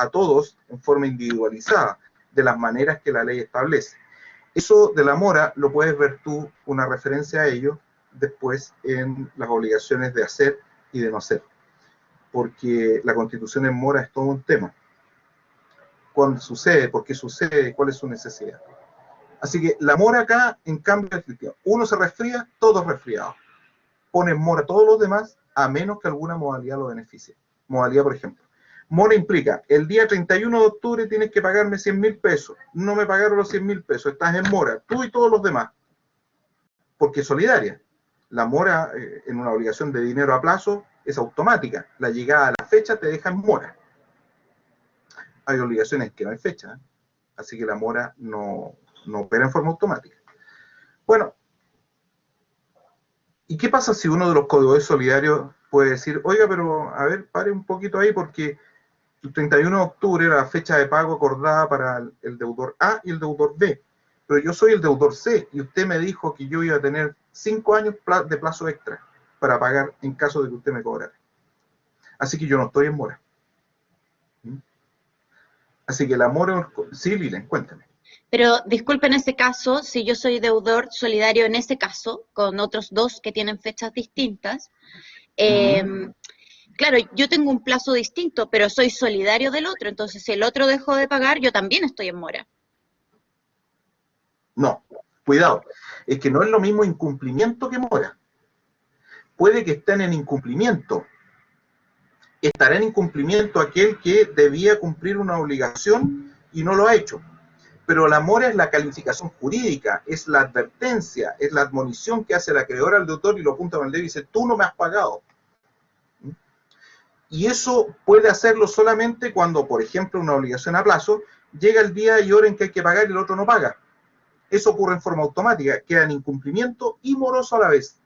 todos en forma individualizada, de las maneras que la ley establece. Eso de la mora lo puedes ver tú, una referencia a ello, después en las obligaciones de hacer y de no hacer. Porque la constitución en mora es todo un tema. ¿Cuándo sucede? ¿Por qué sucede? ¿Cuál es su necesidad? Así que la mora acá, en cambio, es cristiana. Uno se resfría, todos resfriados. Pone en mora todos los demás, a menos que alguna modalidad lo beneficie. Modalidad, por ejemplo. Mora implica, el día 31 de octubre tienes que pagarme 100.000 pesos. No me pagaron los 100.000 pesos, estás en mora, tú y todos los demás. Porque es solidaria. La mora en una obligación de dinero a plazo es automática. La llegada a la fecha te deja en mora. Hay obligaciones que no hay fecha, así que la mora no opera en forma automática. Bueno, ¿y qué pasa si uno de los codeudores solidarios puede decir, oiga, pero a ver, pare un poquito ahí porque el 31 de octubre era la fecha de pago acordada para el deudor A y el deudor B, pero yo soy el deudor C y usted me dijo que yo iba a tener 5 años de plazo extra para pagar en caso de que usted me cobrara. Así que yo no estoy en mora. Así que la mora... Sí, Lilen, cuéntame. Pero disculpe, en ese caso, si yo soy deudor solidario en ese caso, con otros 2 que tienen fechas distintas, claro, yo tengo un plazo distinto, pero soy solidario del otro, entonces si el otro dejó de pagar, yo también estoy en mora. No, cuidado, es que no es lo mismo incumplimiento que mora. Puede que estén en incumplimiento. Estará en incumplimiento aquel que debía cumplir una obligación y no lo ha hecho. Pero la mora es la calificación jurídica, es la advertencia, es la admonición que hace el acreedor al deudor y lo apunta con el dedo y dice, tú no me has pagado. Y eso puede hacerlo solamente cuando, por ejemplo, una obligación a plazo, llega el día y hora en que hay que pagar y el otro no paga. Eso ocurre en forma automática, queda en incumplimiento y moroso a la vez.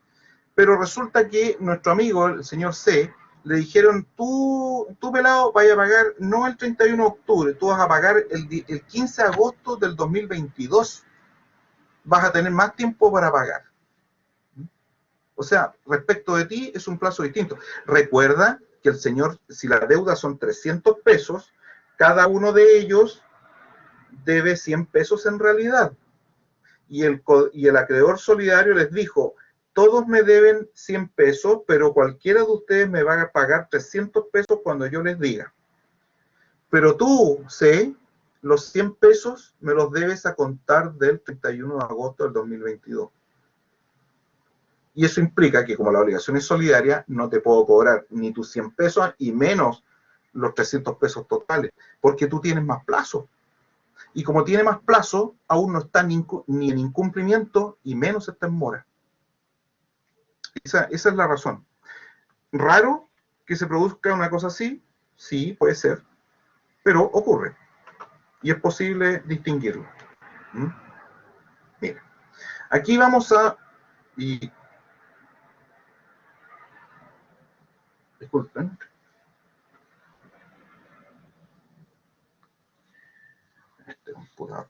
Pero resulta que nuestro amigo, el señor C, le dijeron, tú pelado, vaya a pagar no el 31 de octubre, tú vas a pagar el 15 de agosto del 2022. Vas a tener más tiempo para pagar. O sea, respecto de ti es un plazo distinto. Recuerda que el señor, si la deuda son 300 pesos, cada uno de ellos debe 100 pesos en realidad. Y el acreedor solidario les dijo, todos me deben 100 pesos, pero cualquiera de ustedes me va a pagar 300 pesos cuando yo les diga. Pero tú, C, los 100 pesos me los debes a contar del 31 de agosto del 2022. Y eso implica que como la obligación es solidaria, no te puedo cobrar ni tus 100 pesos y menos los 300 pesos totales, porque tú tienes más plazo. Y como tiene más plazo, aún no está ni en incumplimiento y menos está en mora. Esa es la razón. ¿Raro que se produzca una cosa así? Sí, puede ser, pero ocurre. Y es posible distinguirlo. Mira, aquí vamos a... Disculpen. Este computador.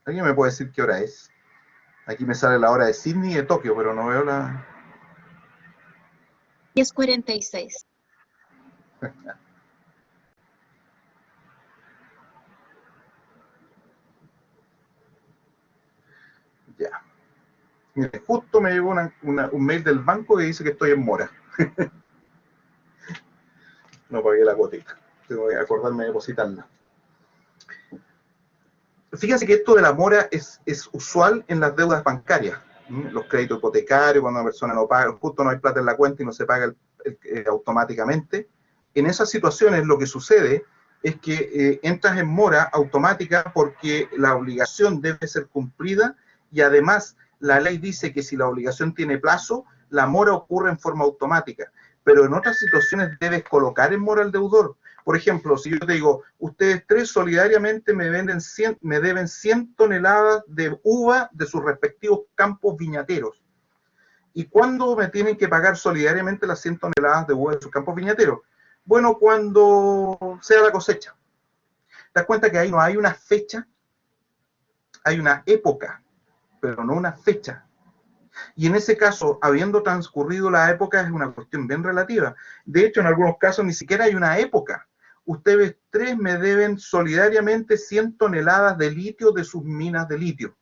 ¿Alguien me puede decir qué hora es? Aquí me sale la hora de Sydney y de Tokio, pero no veo la... 10:46. Ya. Mire, justo me llegó un mail del banco que dice que estoy en mora. No pagué la cuotita. Tengo que acordarme de depositarla. Fíjense que esto de la mora es usual en las deudas bancarias. Los créditos hipotecarios, cuando una persona no paga, justo no hay plata en la cuenta y no se paga automáticamente. En esas situaciones lo que sucede es que entras en mora automática porque la obligación debe ser cumplida y además la ley dice que si la obligación tiene plazo, la mora ocurre en forma automática. Pero en otras situaciones debes colocar en mora al deudor. Por ejemplo, si yo te digo, ustedes tres solidariamente me deben 100 toneladas de uva de sus respectivos campos viñateros. ¿Y cuándo me tienen que pagar solidariamente las 100 toneladas de uva de sus campos viñateros? Bueno, cuando sea la cosecha. ¿Te das cuenta que ahí no hay una fecha? Hay una época, pero no una fecha. Y en ese caso, habiendo transcurrido la época, es una cuestión bien relativa. De hecho, en algunos casos ni siquiera hay una época. Ustedes tres me deben solidariamente 100 toneladas de litio de sus minas de litio.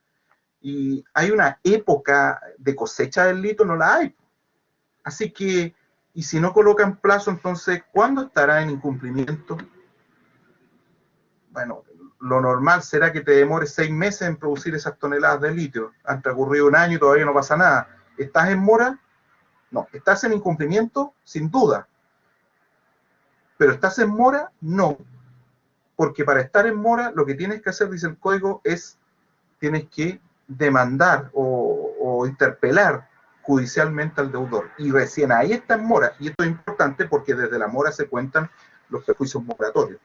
Y hay una época de cosecha del litio, no la hay. Así que, y si no colocan plazo, entonces, ¿cuándo estará en incumplimiento? Bueno, lo normal será que te demores 6 meses en producir esas toneladas de litio. Han transcurrido un año y todavía no pasa nada. ¿Estás en mora? No. ¿Estás en incumplimiento? Sin duda. ¿Pero estás en mora? No. Porque para estar en mora, lo que tienes que hacer, dice el código, es tienes que demandar o interpelar judicialmente al deudor. Y recién ahí está en mora. Y esto es importante porque desde la mora se cuentan los perjuicios moratorios.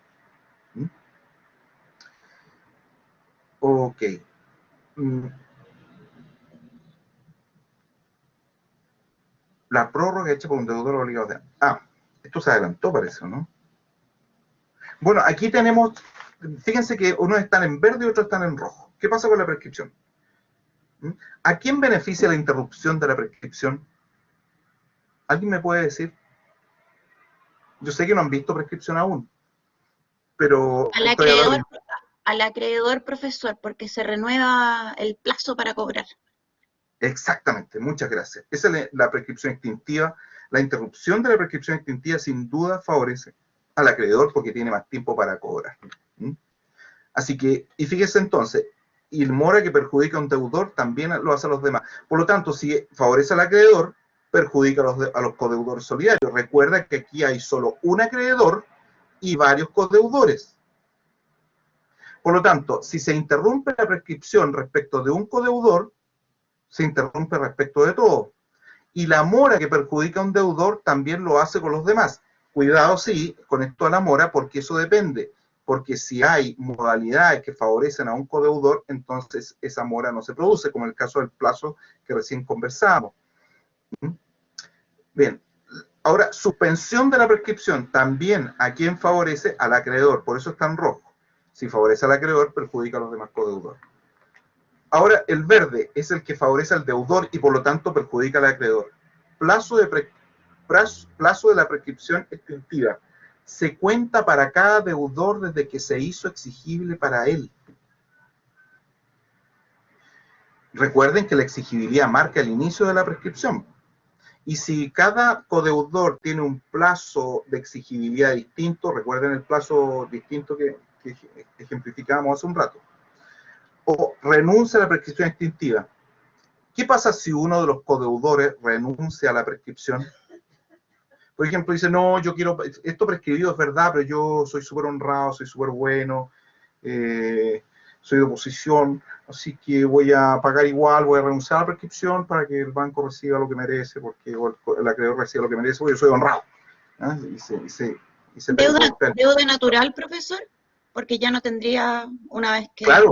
Ok. La prórroga hecha por un deudor obligado de... esto se adelantó, parece, ¿no? Bueno, aquí tenemos... Fíjense que unos están en verde y otros están en rojo. ¿Qué pasa con la prescripción? ¿A quién beneficia la interrupción de la prescripción? ¿Alguien me puede decir? Yo sé que no han visto prescripción aún, pero... Al acreedor, profesor, porque se renueva el plazo para cobrar. Exactamente, muchas gracias. Esa es la prescripción extintiva. La interrupción de la prescripción extintiva sin duda favorece al acreedor porque tiene más tiempo para cobrar. Así que, y fíjese entonces, y el mora que perjudica a un deudor también lo hace a los demás. Por lo tanto, si favorece al acreedor, perjudica a los codeudores solidarios. Recuerda que aquí hay solo un acreedor y varios codeudores. Por lo tanto, si se interrumpe la prescripción respecto de un codeudor, se interrumpe respecto de todo. Y la mora que perjudica a un deudor también lo hace con los demás. Cuidado, sí, con esto a la mora, porque eso depende. porque si hay modalidades que favorecen a un codeudor, entonces esa mora no se produce, como en el caso del plazo que recién conversamos. Bien, ahora, suspensión de la prescripción, también a quién favorece, al acreedor, por eso está en rojo. Si favorece al acreedor, perjudica a los demás codeudores. Ahora, el verde es el que favorece al deudor y por lo tanto perjudica al acreedor. Plazo de la prescripción extintiva. Se cuenta para cada deudor desde que se hizo exigible para él. Recuerden que la exigibilidad marca el inicio de la prescripción. Y si cada codeudor tiene un plazo de exigibilidad distinto, recuerden el plazo distinto que ejemplificábamos hace un rato, o renuncia a la prescripción extintiva. ¿Qué pasa si uno de los codeudores renuncia a la prescripción? Por ejemplo, dice, no, yo quiero, esto prescribido es verdad, pero yo soy súper honrado, soy súper bueno, soy de oposición, así que voy a pagar igual, voy a renunciar a la prescripción para que el banco reciba lo que merece, porque el acreedor reciba lo que merece, porque yo soy honrado. ¿Ah? ¿Deuda natural, profesor? Porque ya no tendría, una vez que... Claro,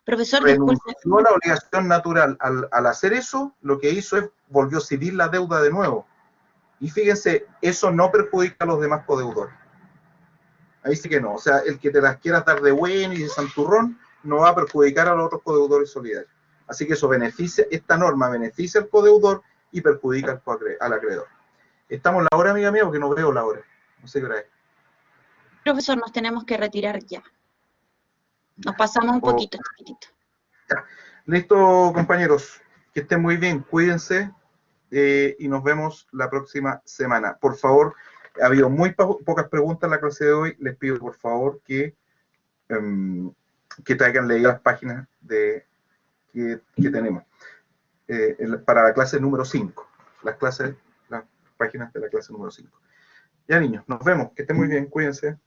profesor, renunció disculpe. a la obligación natural. Al hacer eso, lo que hizo es, volvió a civil la deuda de nuevo. Y fíjense, eso no perjudica a los demás codeudores. Ahí sí que no. O sea, el que te las quieras dar de buen y de santurrón, no va a perjudicar a los otros codeudores solidarios. Así que eso beneficia, esta norma beneficia al codeudor y perjudica al acreedor. ¿Estamos la hora, amiga mía, porque no veo la hora? No sé qué hora es. Profesor, nos tenemos que retirar ya. Nos pasamos un poquito, chiquitito. Ya. Listo, compañeros. Que estén muy bien. Cuídense y nos vemos la próxima semana. Por favor, ha habido muy pocas preguntas en la clase de hoy. Les pido, por favor, que traigan leídas las páginas que tenemos para la clase número 5. Las páginas de la clase número 5. Ya, niños, nos vemos. Que estén muy bien. Cuídense.